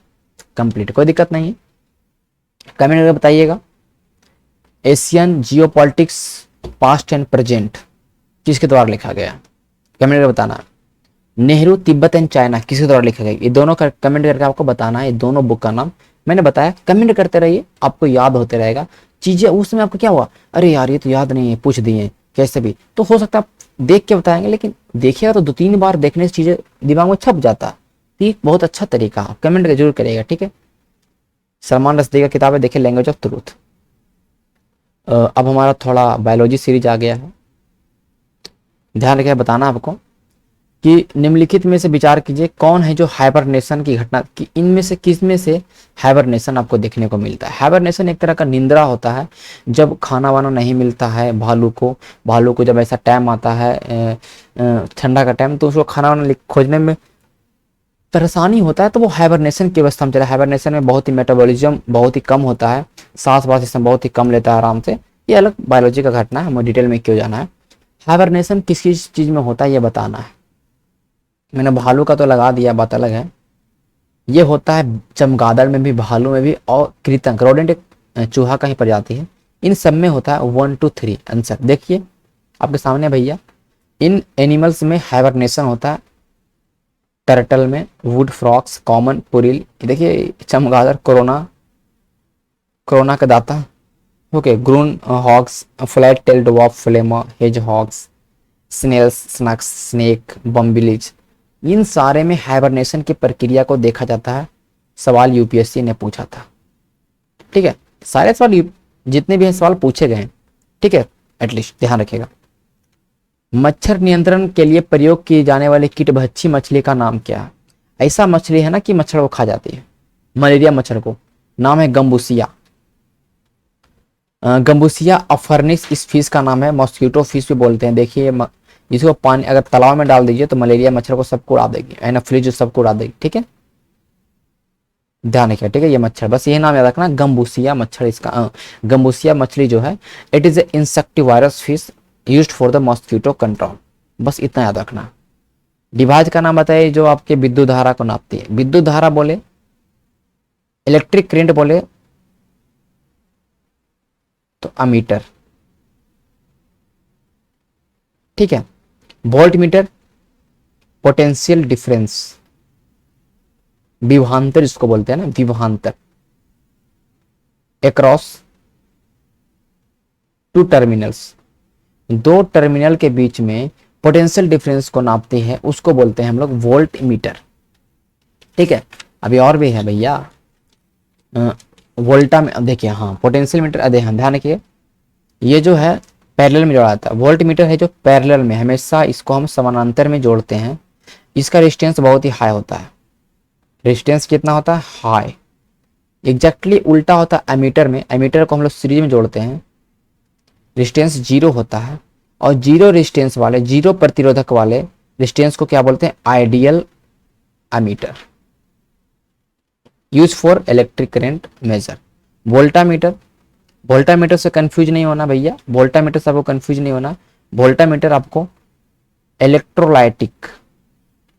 कंप्लीट, कोई दिक्कत नहीं है। कमेंट करके बताइएगा Asian geopolitics past and present किसके द्वारा लिखा गया, कमेंट करके बताना। नेहरू तिब्बत एंड चाइना किसके द्वारा लिखा गया, ये दोनों का कमेंट करके आपको बताना है। ये दोनों बुक का नाम मैंने बताया, कमेंट करते रहिए, आपको याद होते रहेगा चीजें। उसमें आपको क्या हुआ, अरे यार ये तो याद नहीं है, पूछ दिए कैसे भी, तो हो सकता है आप देख के बताएंगे, लेकिन देखिएगा तो 2-3 बार देखने से चीजें दिमाग में छप जाता है। ठीक, बहुत अच्छा तरीका है, कमेंट जरूर करिएगा, ठीक है। सलमान रश्दी का किताब है, देखिए लैंग्वेज ऑफ ट्रूथ। अब हमारा थोड़ा बायोलॉजी सीरीज आ गया है, ध्यान रखिए, बताना आपको कि निम्नलिखित में से विचार कीजिए कौन है जो हाइबरनेशन की घटना, कि इनमें से किस में से हाइबरनेशन आपको देखने को मिलता है। हाइबरनेशन एक तरह का निंद्रा होता है, जब खाना वाना नहीं मिलता है भालू को जब ऐसा टाइम आता है ठंडा का टाइम, तो उसको खाना वाना खोजने में परेशानी होता है, तो वो हाइबरनेशन की अवस्था में चला। हाइबरनेशन में बहुत ही मेटाबॉलिज्म बहुत ही कम होता है, सांस वास इसमें बहुत ही कम लेता है आराम से। ये अलग बायोलॉजी का घटना है, हमें डिटेल में क्यों जाना है। हाइबरनेशन किस किस चीज में होता है ये बताना है। मैंने भालू का तो लगा दिया, बात अलग है। ये होता है चमगादड़ में भी, भालू में भी, और कृंतक रोडेंट एक चूहा का ही प्रजाति है, इन सब में होता है 1 to 3 आंसर। देखिए आपके सामने भैया, इन एनिमल्स में हाइबरनेशन होता है, टर्टल में, वुड फ्रॉक्स, कॉमन, पुरिल, देखिए चमगादड़, कोरोना का दाता, okay, groundhogs, flat tailed wolf फ्लेमा, hedgehogs, snails, snakes, snake, bumblebees, इन सारे में हाइबरनेशन की प्रक्रिया को देखा जाता है। सवाल यूपीएससी ने पूछा था, ठीक है, सारे सवाल जितने भी हैं सवाल पूछे गए हैं, ठीक है, एटलीस्ट ध्यान रखिएगा। मच्छर नियंत्रण के लिए प्रयोग की जाने वाली कीटभक्षी मछली का नाम क्या है। ऐसा मछली है ना कि मच्छर को खा जाती है, मलेरिया मच्छर को, नाम है गंबूसिया। गंबूसिया अफर्निस इस फिश का नाम है, मॉस्किटो फिश भी बोलते हैं। देखिए इसको पानी अगर तालाब में डाल दीजिए तो मलेरिया मच्छर को सबको उड़ा देगी, एनाफिलीज सबको उड़ा देगी, ठीक है, ध्यान रखिए, ठीक है। ये मच्छर, बस ये नाम याद रखना, गंबूसिया मच्छर इसका। गंबूसिया मछली जो है, it is a insectivorous fish used for the mosquito control, बस इतना याद रखना। डिवाइस का नाम बताइए जो आपके विद्युत धारा को नापती है। विद्युत धारा बोले, इलेक्ट्रिक करंट बोले तो अमीटर, ठीक है। वोल्ट मीटर, पोटेंशियल डिफरेंस, विभवांतर इसको बोलते हैं ना, विभवांतर। अक्रॉस टू टर्मिनल्स, दो टर्मिनल के बीच में पोटेंशियल डिफरेंस को नापते हैं, उसको बोलते हैं हम लोग वोल्ट मीटर, ठीक है। अभी और भी है भैया, वोल्टा में देखिए, हाँ पोटेंशियल मीटर, ध्यान रखिए, ये जो है पैरेलल में जोड़ा जाता है। वोल्ट मीटर है जो पैरेलल में, हमेशा इसको हम समानांतर में जोड़ते हैं। इसका रेजिस्टेंस बहुत ही हाई होता है। रेजिस्टेंस कितना होता है? हाई। एग्जैक्टली उल्टा होता है एमीटर में। एमीटर को हम लोग सीरीज में जोड़ते हैं, रेजिस्टेंस 0 होता है, और 0 रेजिस्टेंस वाले, 0 प्रतिरोधक वाले रेजिस्टेंस को क्या बोलते हैं? Ideal ammeter, use for electric current measure. Voltameter, voltameter से कंफ्यूज नहीं होना भैया, वोल्टामीटर से आपको कंफ्यूज नहीं होना। वोल्टामीटर आपको इलेक्ट्रोलाइटिक,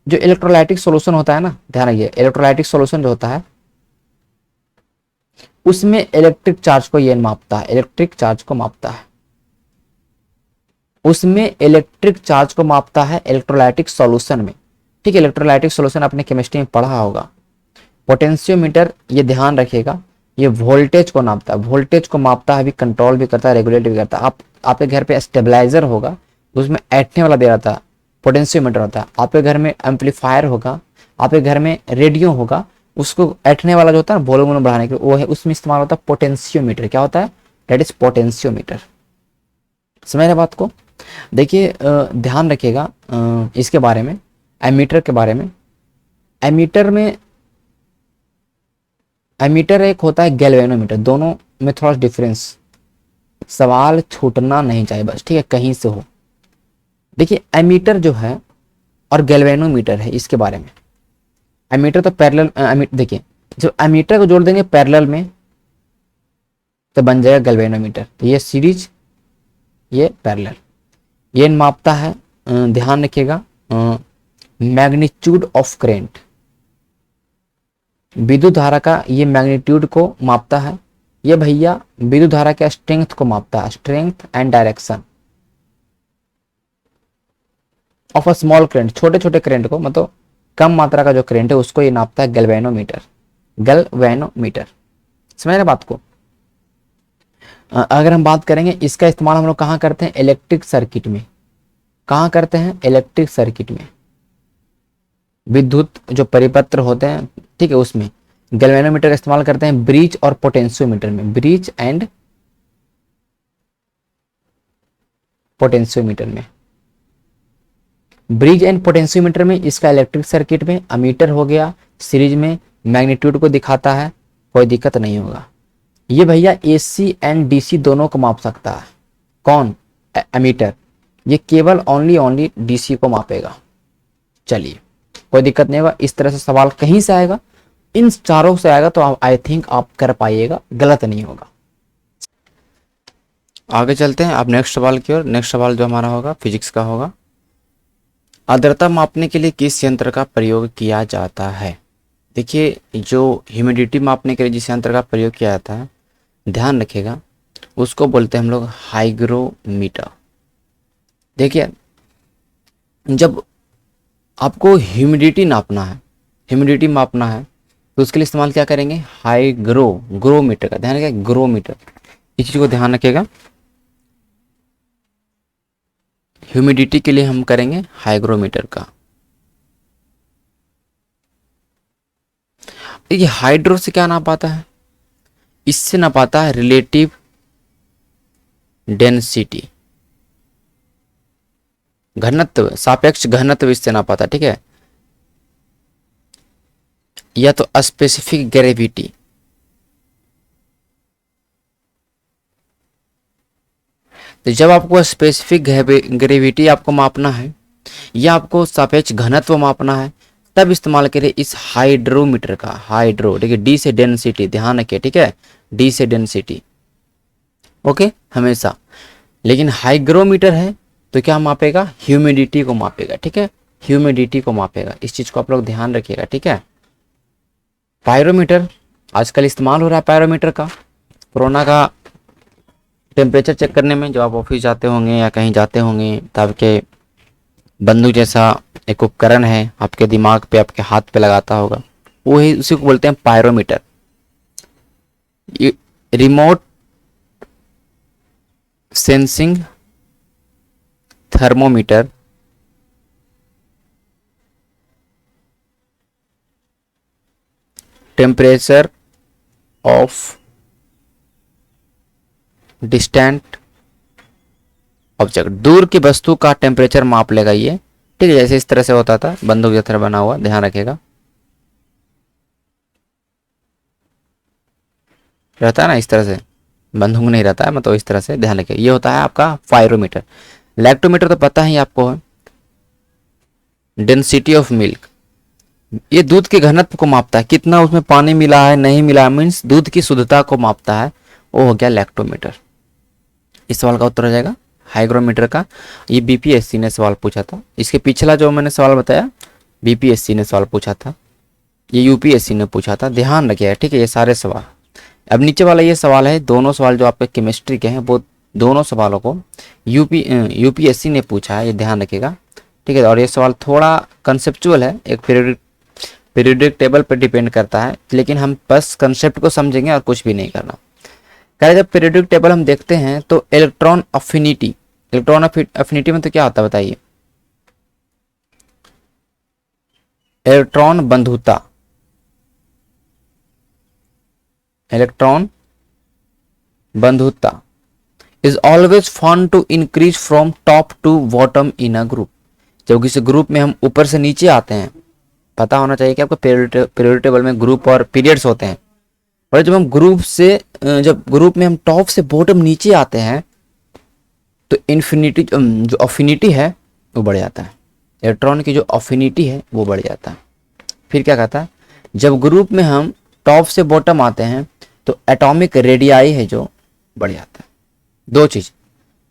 जो इलेक्ट्रोलाइटिक सॉल्यूशन होता है ना, ध्यान रखिए, इलेक्ट्रोलाइटिक सॉल्यूशन जो होता है उसमें इलेक्ट्रिक चार्ज को ये मापता है, इलेक्ट्रिक चार्ज को मापता है, उसमें इलेक्ट्रिक चार्ज को मापता है इलेक्ट्रोलाइटिक सॉल्यूशन में, ठीक है। इलेक्ट्रोलाइटिक सॉल्यूशन आपने केमिस्ट्री में पढ़ा होगा। पोटेंशियोमीटर, ये ध्यान रखिएगा, ये वोल्टेज को नापता है, वोल्टेज को मापता है, भी कंट्रोल भी करता है, रेगुलेट भी करता है। आपके घर पे स्टेबलाइजर होगा, उसमें ऐंठने वाला दे रहता है, पोटेंशियोमीटर होता है। आपके घर में एम्पलीफायर होगा, आपके घर में रेडियो होगा, उसको ऐंठने वाला जो होता है ना, वॉल्यूम बढ़ाने के लिए, वो है, उसमें इस्तेमाल होता है पोटेंशियोमीटर। क्या होता है? That is potentiometer. समझ रहे बात को? देखिए ध्यान रखिएगा इसके बारे में, एमीटर के बारे में। एमीटर एक होता है गैल्वेनोमीटर, दोनों में थोड़ा डिफरेंस, सवाल छूटना नहीं चाहिए बस, ठीक है, कहीं से हो। देखिए एमीटर जो है और गैल्वेनोमीटर है, इसके बारे में। एमीटर तो पैरेलल, देखिए जब एमीटर को जोड़ देंगे पैरेलल में तो बन जाएगा गैल्वेनोमीटर। तो ये सीरीज, ये पैरेलल, ये मापता है ध्यान रखिएगा मैग्नीट्यूड ऑफ करेंट, विद्युत धारा का ये मैग्नीट्यूड को मापता है। ये भैया विद्युत धारा के स्ट्रेंथ को मापता है, strength and direction of a small current, छोटे छोटे करेंट को, मतलब कम मात्रा का जो करेंट है उसको ये नापता है गैल्वेनोमीटर। गैल्वेनोमीटर, समझ रहे बात को। अगर हम बात करेंगे इसका इस्तेमाल हम लोग कहाँ करते हैं, इलेक्ट्रिक सर्किट में। कहाँ करते हैं, इलेक्ट्रिक सर्किट में, विद्युत जो परिपत्र होते हैं, ठीक है, उसमें गैल्वेनोमीटर का इस्तेमाल करते हैं ब्रिज और पोटेंशियोमीटर में, ब्रिज एंड पोटेंशियोमीटर में। ब्रिज एंड पोटेंशियोमीटर में इसका इलेक्ट्रिक सर्किट में, अमीटर हो गया सीरीज में, मैग्नीट्यूड को दिखाता है, कोई दिक्कत नहीं होगा। ये भैया एसी एंड डीसी दोनों को माप सकता है। कौन, एमीटर, ये केवल ओनली डीसी को मापेगा। चलिए कोई दिक्कत नहीं होगा, इस तरह से सवाल कहीं से आएगा, इन चारों से आएगा तो आई थिंक आप कर पाइएगा, गलत नहीं होगा। आगे चलते हैं आप नेक्स्ट सवाल की ओर। नेक्स्ट सवाल जो हमारा होगा फिजिक्स का होगा। आर्द्रता मापने के लिए किस यंत्र का प्रयोग किया जाता है। देखिए जो ह्यूमिडिटी मापने के लिए जिस यंत्र का प्रयोग किया जाता है, ध्यान रखिएगा, उसको बोलते हैं हम लोग हाइग्रोमीटर। देखिए जब आपको ह्यूमिडिटी नापना है, ह्यूमिडिटी मापना है, तो उसके लिए इस्तेमाल क्या करेंगे, ग्रोमीटर का। ध्यान रखिएगा ग्रोमीटर, इस चीज को ध्यान रखिएगा। ह्यूमिडिटी के लिए हम करेंगे हाइग्रोमीटर का। देखिए हाइड्रो से क्या नापाता है, इससे नापाता है रिलेटिव डेंसिटी, घनत्व, सापेक्ष घनत्व इससे नापाता, ठीक है, या तो स्पेसिफिक ग्रेविटी। तो जब आपको स्पेसिफिक ग्रेविटी आपको मापना है या आपको सापेक्ष घनत्व मापना है, तब इस्तेमाल करें इस हाइड्रोमीटर का। हाइड्रो, ठीक है, डी से डेंसिटी, ध्यान रखिए, ठीक है, डी से डेंसिटी, ओके, हमेशा। लेकिन हाइग्रोमीटर है तो क्या मापेगा, ह्यूमिडिटी को मापेगा, ठीक है, ह्यूमिडिटी को मापेगा। इस चीज को आप लोग ध्यान रखिएगा, ठीक है। पायरोमीटर आजकल इस्तेमाल हो रहा है, पायरोमीटर का, कोरोना का टेम्परेचर चेक करने में। जब आप ऑफिस जाते होंगे या कहीं जाते होंगे तो आपके बंदूक जैसा एक उपकरण है आपके दिमाग पे, आपके हाथ पे लगाता होगा, वो ही उसी को बोलते हैं pyrometer. Remote sensing thermometer, temperature of distant object, दूर की वस्तु का टेम्परेचर माप लेगा ये, ठीक है, जैसे इस तरह से होता था, बंदूक जैसा बना हुआ, ध्यान रखिएगा, रहता है ना इस तरह से, बंदूक नहीं रहता है, मतलब इस तरह से, ध्यान रखिए। ये होता है आपका पायरोमीटर। लैक्टोमीटर तो पता ही आपको है, डेंसिटी ऑफ मिल्क, ये दूध के घनत्व को मापता है, कितना उसमें पानी मिला है नहीं मिला, मीन्स दूध की शुद्धता को मापता है, वो हो गया लैक्टोमीटर। इस सवाल का उत्तर हो जाएगा हाइग्रोमीटर का। ये बीपीएससी ने सवाल पूछा था, इसके पिछला जो मैंने सवाल बताया बीपीएससी ने सवाल पूछा था, ये यूपीएससी ने पूछा था, ध्यान रखिएगा, ठीक है, ये सारे सवाल। अब नीचे वाला ये सवाल है, दोनों सवाल जो आपके केमिस्ट्री के हैं वो दोनों सवालों को यूपीएससी ने पूछा है, ये ध्यान रखिएगा, ठीक है। और ये सवाल थोड़ा कंसेप्चुअल है, एक पीरियोडिक टेबल पर डिपेंड करता है, लेकिन हम बस कंसेप्ट को समझेंगे और कुछ भी नहीं करना। कह जब पीरियोडिक टेबल हम देखते हैं तो इलेक्ट्रॉन अफिनिटी, इलेक्ट्रॉन अफिनिटी में तो क्या होता है बताइए, इलेक्ट्रॉन बंधुता, इलेक्ट्रॉन बंधुता, is always fun to increase from top to bottom in a group. जब किसी ग्रुप में हम ऊपर से नीचे आते हैं, पता होना चाहिए कि आपको पीरियड टेबल में ग्रुप और पीरियड्स होते हैं, और जब हम जब ग्रुप में हम टॉप से बॉटम नीचे आते हैं तो इन्फिनिटी जो अफिनिटी है वो बढ़ जाता है, इलेक्ट्रॉन की जो अफिनिटी है वो बढ़ जाता है। फिर क्या कहता है, जब ग्रुप में हम टॉप से बॉटम आते हैं तो एटॉमिक रेडियाई है जो बढ़ जाता है। दो चीज,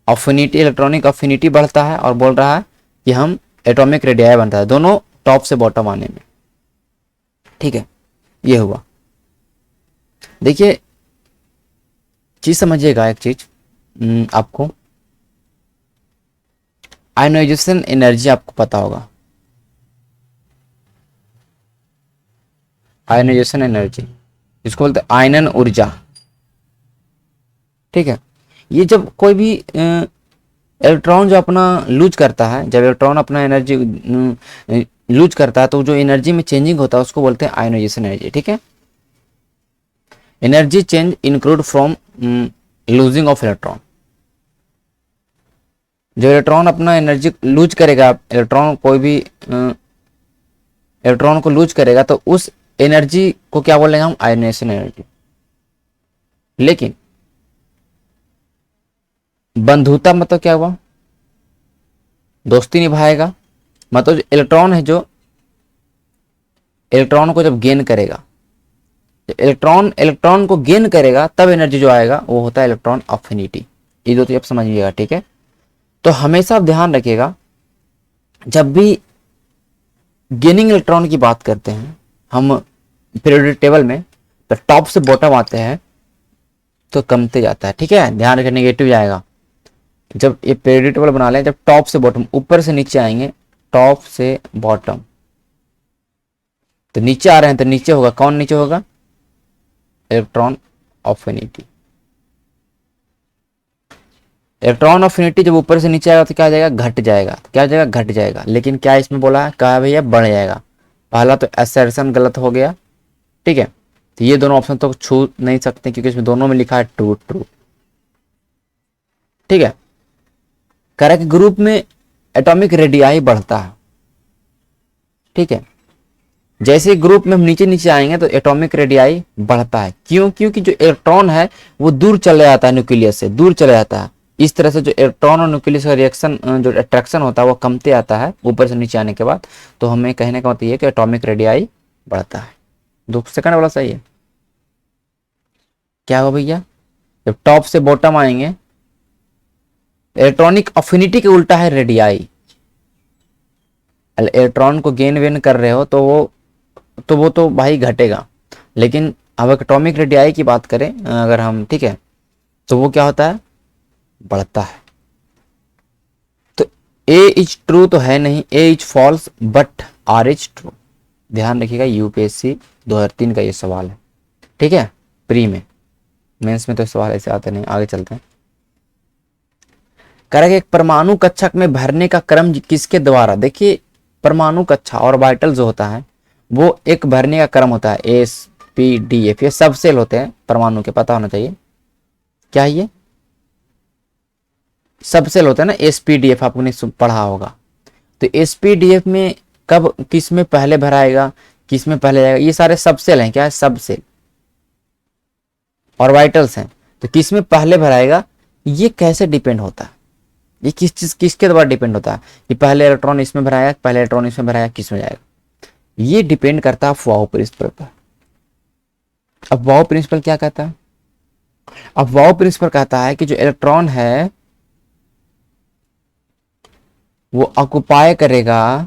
अफिनिटी, इलेक्ट्रॉनिक अफिनिटी बढ़ता है, और बोल रहा है कि हम एटॉमिक रेडियाई बनता है, दोनों टॉप से बॉटम आने में। ठीक है, ये हुआ। देखिए चीज समझिएगा, एक चीज आपको आयनाइजेशन एनर्जी आपको पता होगा, आयनाइजेशन एनर्जी जिसको बोलते हैं आयनन ऊर्जा। ठीक है, ये जब कोई भी इलेक्ट्रॉन जो अपना लूज करता है, जब इलेक्ट्रॉन अपना एनर्जी लूज करता है तो जो एनर्जी में चेंजिंग होता है उसको बोलते हैं आयनाइजेशन एनर्जी। ठीक है, energy change include from losing of electron. जो इलेक्ट्रॉन अपना एनर्जी लूज करेगा, इलेक्ट्रॉन कोई भी इलेक्ट्रॉन को लूज करेगा तो उस एनर्जी को क्या बोलेंगे हम, आयनाइजेशन एनर्जी। लेकिन बंधुता मतलब क्या हुआ, दोस्ती निभाएगा, मतलब इलेक्ट्रॉन है जो इलेक्ट्रॉन को जब गेन करेगा, जब इलेक्ट्रॉन को गेन करेगा तब एनर्जी जो आएगा वो होता है इलेक्ट्रॉन अफिनिटी। ये दो तो आप समझिएगा। ठीक है, तो हमेशा आप ध्यान रखिएगा, जब भी गेनिंग इलेक्ट्रॉन की बात करते हैं हम पीरियोडिक टेबल में, तो टॉप से बॉटम आते हैं तो कमते जाता है। ठीक है, ध्यान रखिए, नेगेटिव जाएगा। जब ये पीरियोडिक टेबल बना लें, जब टॉप से बॉटम, ऊपर से नीचे आएंगे, टॉप से बॉटम, तो नीचे आ रहे हैं तो नीचे होगा, कौन नीचे होगा, इलेक्ट्रॉन अफिनिटी। इलेक्ट्रॉन अफिनिटी जब ऊपर से नीचे आएगा तो क्या हो जाएगा, घट जाएगा। तो क्या हो जाएगा, घट जाएगा। लेकिन क्या इसमें बोला है, कहा भैया बढ़ जाएगा। पहला तो असर्शन गलत हो गया। ठीक है, तो ये दोनों ऑप्शन तो छू नहीं सकते क्योंकि इसमें दोनों में लिखा है ट्रू ट्रू। ठीक है, करेक्ट ग्रुप में एटॉमिक रेडियाई बढ़ता है। ठीक है, जैसे ग्रुप में हम नीचे नीचे आएंगे तो एटॉमिक रेडियाई बढ़ता है। क्यों, क्योंकि जो इलेक्ट्रॉन है वो दूर चले जाता है, न्यूक्लियस से दूर चले जाता है। इस तरह से जो इलेक्ट्रॉन और न्यूक्लियस का रिएक्शन, जो अट्रैक्शन होता है वो कमते आता है ऊपर से नीचे आने के बाद। तो हमें कहने का मतलब ये कि एटॉमिक रेडियाई बढ़ता है। 2 सेकंड वाला सही है। क्या हो भैया, जब टॉप से बॉटम आएंगे, इलेक्ट्रॉनिक अफिनिटी के उल्टा है रेडियाई। इलेक्ट्रॉन को गेन वेन कर रहे हो तो वो तो भाई घटेगा। लेकिन अब एटॉमिक रेडियाई की बात करें अगर हम, ठीक है, तो वो क्या होता है, बढ़ता है। तो ए इज ट्रू तो है नहीं, A is false but R is true. ध्यान रखिएगा, यूपीएससी 2003 का ये सवाल है। ठीक है, प्री में, मेंस में तो सवाल ऐसे आते नहीं। आगे चलते हैं। करेक्ट, एक परमाणु कक्षक में भरने का क्रम किसके द्वारा। देखिए परमाणु कक्षा और ऑर्बिटल जो होता है वो एक भरने का क्रम होता है, एस पी डी एफ। ये सब सेल होते हैं परमाणु के, पता होना चाहिए क्या है ये, सब सेल होते हैं ना, एस पी डी एफ आपने पढ़ा होगा। तो एस पी डी एफ में कब किस में पहले भराएगा, किस में पहले जाएगा, ये सारे सब सेल हैं। क्या है, सब सेल। ऑर्बिटल्स हैं तो किस में पहले भराएगा, ये कैसे डिपेंड होता है, ये किसके द्वारा डिपेंड होता है कि पहले इलेक्ट्रॉन इसमें भराया, पहले इलेक्ट्रॉन इसमें भराया, किस में जाएगा, ये डिपेंड करता है अफवाह प्रिंसिपल पर। अफवाह प्रिंसिपल क्या कहता है, अफवाह प्रिंसिपल कहता है कि जो इलेक्ट्रॉन है वो ऑक्युपाई करेगा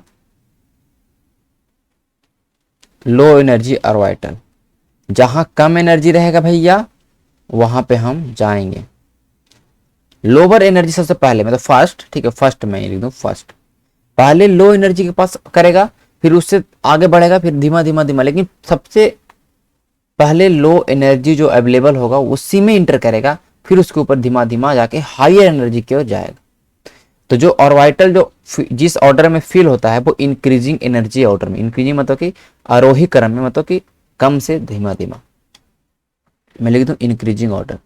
लो एनर्जी ऑर्बिटल। जहां कम एनर्जी रहेगा भैया वहां पे हम जाएंगे। लोअर एनर्जी सबसे पहले, मतलब फर्स्ट, ठीक है, फर्स्ट मैं लिख दूं, फर्स्ट पहले लो एनर्जी के पास करेगा, फिर उससे आगे बढ़ेगा, फिर धीमा धीमा धीमा, लेकिन सबसे पहले लो एनर्जी जो अवेलेबल होगा उसी में इंटर करेगा, फिर उसके ऊपर धीमा धीमा जाके हायर एनर्जी की ओर जाएगा। तो जो ऑर्बिटल जो जिस ऑर्डर में फिल होता है वो इंक्रीजिंग एनर्जी ऑर्डर में, इंक्रीजिंग मतलब कि आरोही क्रम में, मतलब कि कम से धीमा धीमा, मैं लिख दूं इंक्रीजिंग ऑर्डर।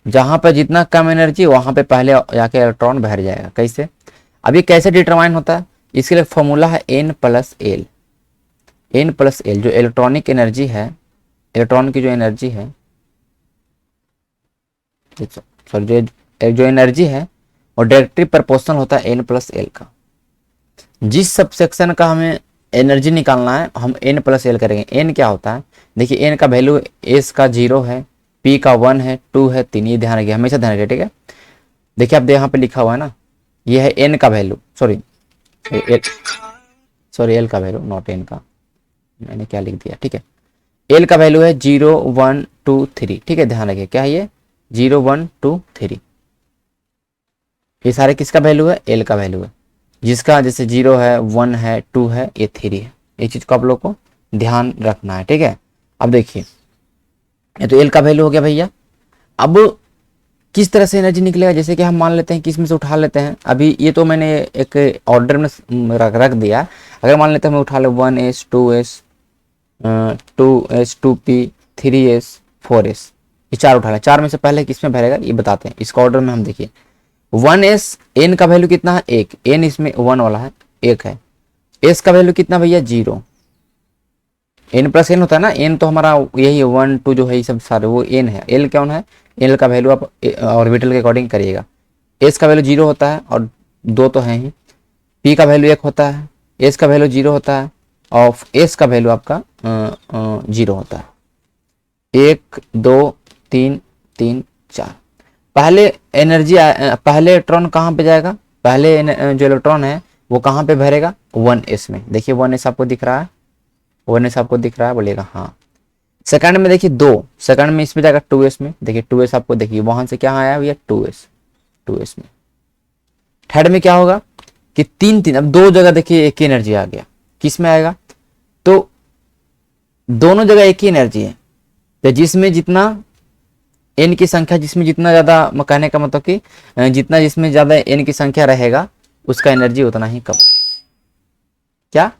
जहाँ पर जितना कम एनर्जी वहाँ पे पहले जाके इलेक्ट्रॉन भर जाएगा। कैसे? अब ये कैसे डिटरमाइन होता है? इसके लिए फॉर्मूला है N plus L. N plus L जो इलेक्ट्रॉनिक एनर्जी है, इलेक्ट्रॉन की जो एनर्जी है, सॉरी जो एनर्जी है और डायरेक्टली प्रोपोर्शनल होता है N प्लस एल का। जिस सब सेक्शन का हमें एनर्जी निकालना है हम N प्लस एल करेंगे। N क्या होता है? देखिए N का वैल्यू S का 0 है, P का 1 है, 2 है, 3। ये ध्यान रखिए, हमेशा ध्यान रखिए, ठीक है। देखिए आप यहाँ पे लिखा हुआ है ना, ये है N का वैल्यू, सॉरी L का वैल्यू, नॉट N का, मैंने क्या लिख दिया, ठीक है। L का वैल्यू है 0 1 2 3, ठीक है। ध्यान रखिए क्या है ये 0 1 2 3, ये सारे किसका वैल्यू है? L का वैल्यू है। जिसका जैसे 0 है, 1 है, 2 है, ये 3 है। ये चीज को आप लोग को ध्यान रखना है, ठीक है। अब देखिए ये तो L का वैल्यू हो गया भैया। अब किस तरह से एनर्जी निकलेगा? जैसे कि हम मान लेते हैं कि इसमें से उठा लेते हैं। अभी ये तो मैंने एक ऑर्डर में रख दिया। अगर मान लेते हैं मैं उठा ले 1s 2s 2s 2p 3s 4s, ये 4 उठा ले। 4 में से पहले किसमें भरेगा ये बताते हैं। इसका ऑर्डर में हम देखिए 1s, N का वैल्यू कितना है? 1, N इसमें 1 वाला है, 1 है। S का वैल्यू कितना भैया? 0। N प्लस N होता है ना, N तो हमारा यही 1 2 जो है ये सब सारे वो N है। L कौन है? L का वैल्यू आप ऑर्बिटल के अकॉर्डिंग करिएगा। S का वैल्यू 0 होता है और 2 तो है ही। P का वैल्यू 1 होता है, S का वैल्यू 0 होता है और S का वैल्यू आपका 0 होता है। 1 2 3 3 4। पहले एनर्जी पहले इलेक्ट्रॉन कहाँ पे जाएगा? पहले जो इलेक्ट्रॉन है वो कहाँ पे भरेगा? 1s में। देखिए 1s आपको दिख रहा है, 1s आपको दिख रहा है, बोलिएगा हाँ। सेकंड में देखिए 2, सेकंड में इसमें जाएगा 2s में। देखिए 2s आपको देखिए वहां से क्या आया भैया? 2s में। थर्ड में क्या होगा कि 3 3, अब 2 जगह देखिए एक ही एनर्जी आ गया। किस में आएगा? तो दोनों जगह एक ही एनर्जी है, तो जिसमें जितना N की संख्या, जिसमें जितना ज्यादा, कहने का मतलब कि जितना जिसमें ज्यादा N की संख्या रहेगा उसका एनर्जी उतना ही कम। क्या?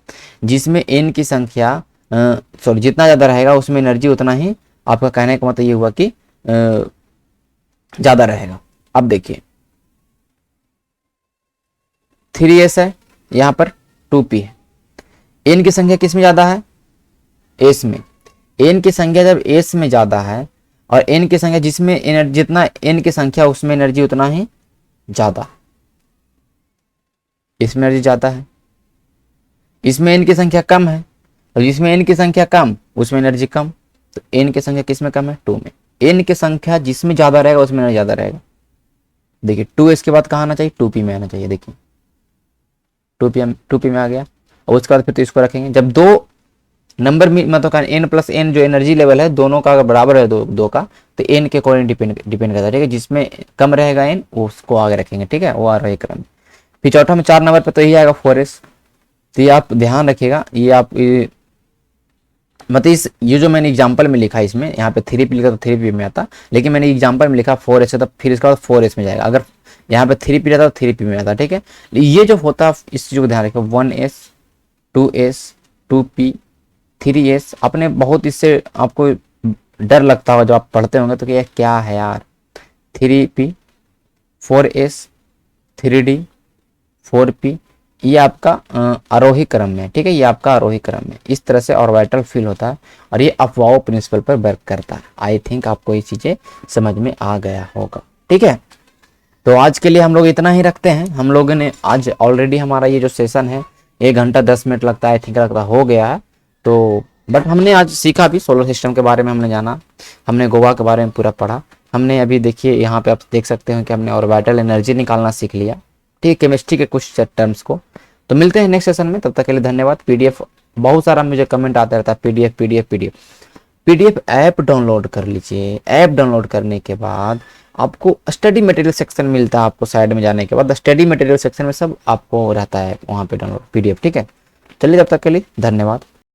जिसमें N की संख्या सॉरी जितना ज्यादा रहेगा उसमें एनर्जी उतना ही, आपका कहने का मतलब ये हुआ कि ज्यादा रहेगा। अब देखिए 3s है, यहाँ पर 2p है। N की संख्या किस में ज्यादा है? S में। N की संख्या जब S में ज्यादा है और N की संख्या जिसमें एनर्जी, जितना N की संख्या उसमें एनर्जी उतना ही ज्यादा, इसमें एनर्जी ज्यादा है। इसमें N की संख्या कम है और जिसमें N की संख्या कम उसमें एनर्जी कम। तो N की संख्या किस में कम है? 2 में। N की संख्या जिसमें ज्यादा रहेगा उसमें एनर्जी ज्यादा रहेगा। देखिए 2s के बाद कहाँ आना चाहिए? 2p में आना चाहिए। देखिए 2p में आ गया और उसके बाद फिर तो इसको रखेंगे। जब दो नंबर में मतलब N प्लस N जो एनर्जी लेवल है दोनों का अगर बराबर है दो का, तो N के अकॉर्डिंग डिपेंड करता है, ठीक है। जिसमें कम रहेगा N उसको आगे रखेंगे, ठीक है, वो आ रहा है क्रम। फिर चौथा में 4 नंबर पर तो यही आएगा 4s। तो ये आप ध्यान रखिएगा, ये आप मतलब ये जो मैंने एग्जांपल में लिखा है, इसमें यहाँ पे 3p लिखा तो 3p में आता, लेकिन मैंने एग्जांपल में लिखा 4s है, तो फिर इसका बाद 4s में जाएगा। अगर यहाँ पे 3p रहता तो 3p में आता, ठीक है। ये जो होता है इस चीज को ध्यान रखिए, 1s 2s 2p 3s। आपने बहुत इससे आपको डर लगता होगा जब आप पढ़ते होंगे तो कि ये क्या है यार, 3p 4s 3d 4p, ये आपका आरोही क्रम में, ठीक है, ये आपका आरोही क्रम में इस तरह से ऑर्बिटल फील होता है और ये अफवाह प्रिंसिपल पर वर्क करता है। आई थिंक आपको ये चीजें समझ में आ गया होगा, ठीक है। तो आज के लिए हम लोग इतना ही रखते हैं। हम लोगों ने आज ऑलरेडी हमारा ये जो सेशन है 1 घंटा 10 मिनट लगता है, आई थिंक लगता हो गया है। तो बट हमने आज सीखा भी, सोलर सिस्टम के बारे में हमने जाना, हमने गोवा के बारे में पूरा पढ़ा हमने। अभी देखिए यहाँ पे आप देख सकते हैं कि हमने ऑर्बिटल एनर्जी निकालना सीख लिया, ठीक है, केमिस्ट्री के कुछ टर्म्स को। तो मिलते हैं नेक्स्ट सेशन में, तब तक के लिए धन्यवाद। पीडीएफ बहुत सारा मुझे कमेंट आता रहता है, पीडीएफ ऐप डाउनलोड कर लीजिए। ऐप डाउनलोड करने के बाद आपको स्टडी मटेरियल सेक्शन मिलता है, आपको साइड में जाने के बाद स्टडी मटेरियल सेक्शन में सब आपको रहता है वहाँ पे डाउनलोड पीडीएफ, ठीक है। चलिए तब तक के लिए धन्यवाद।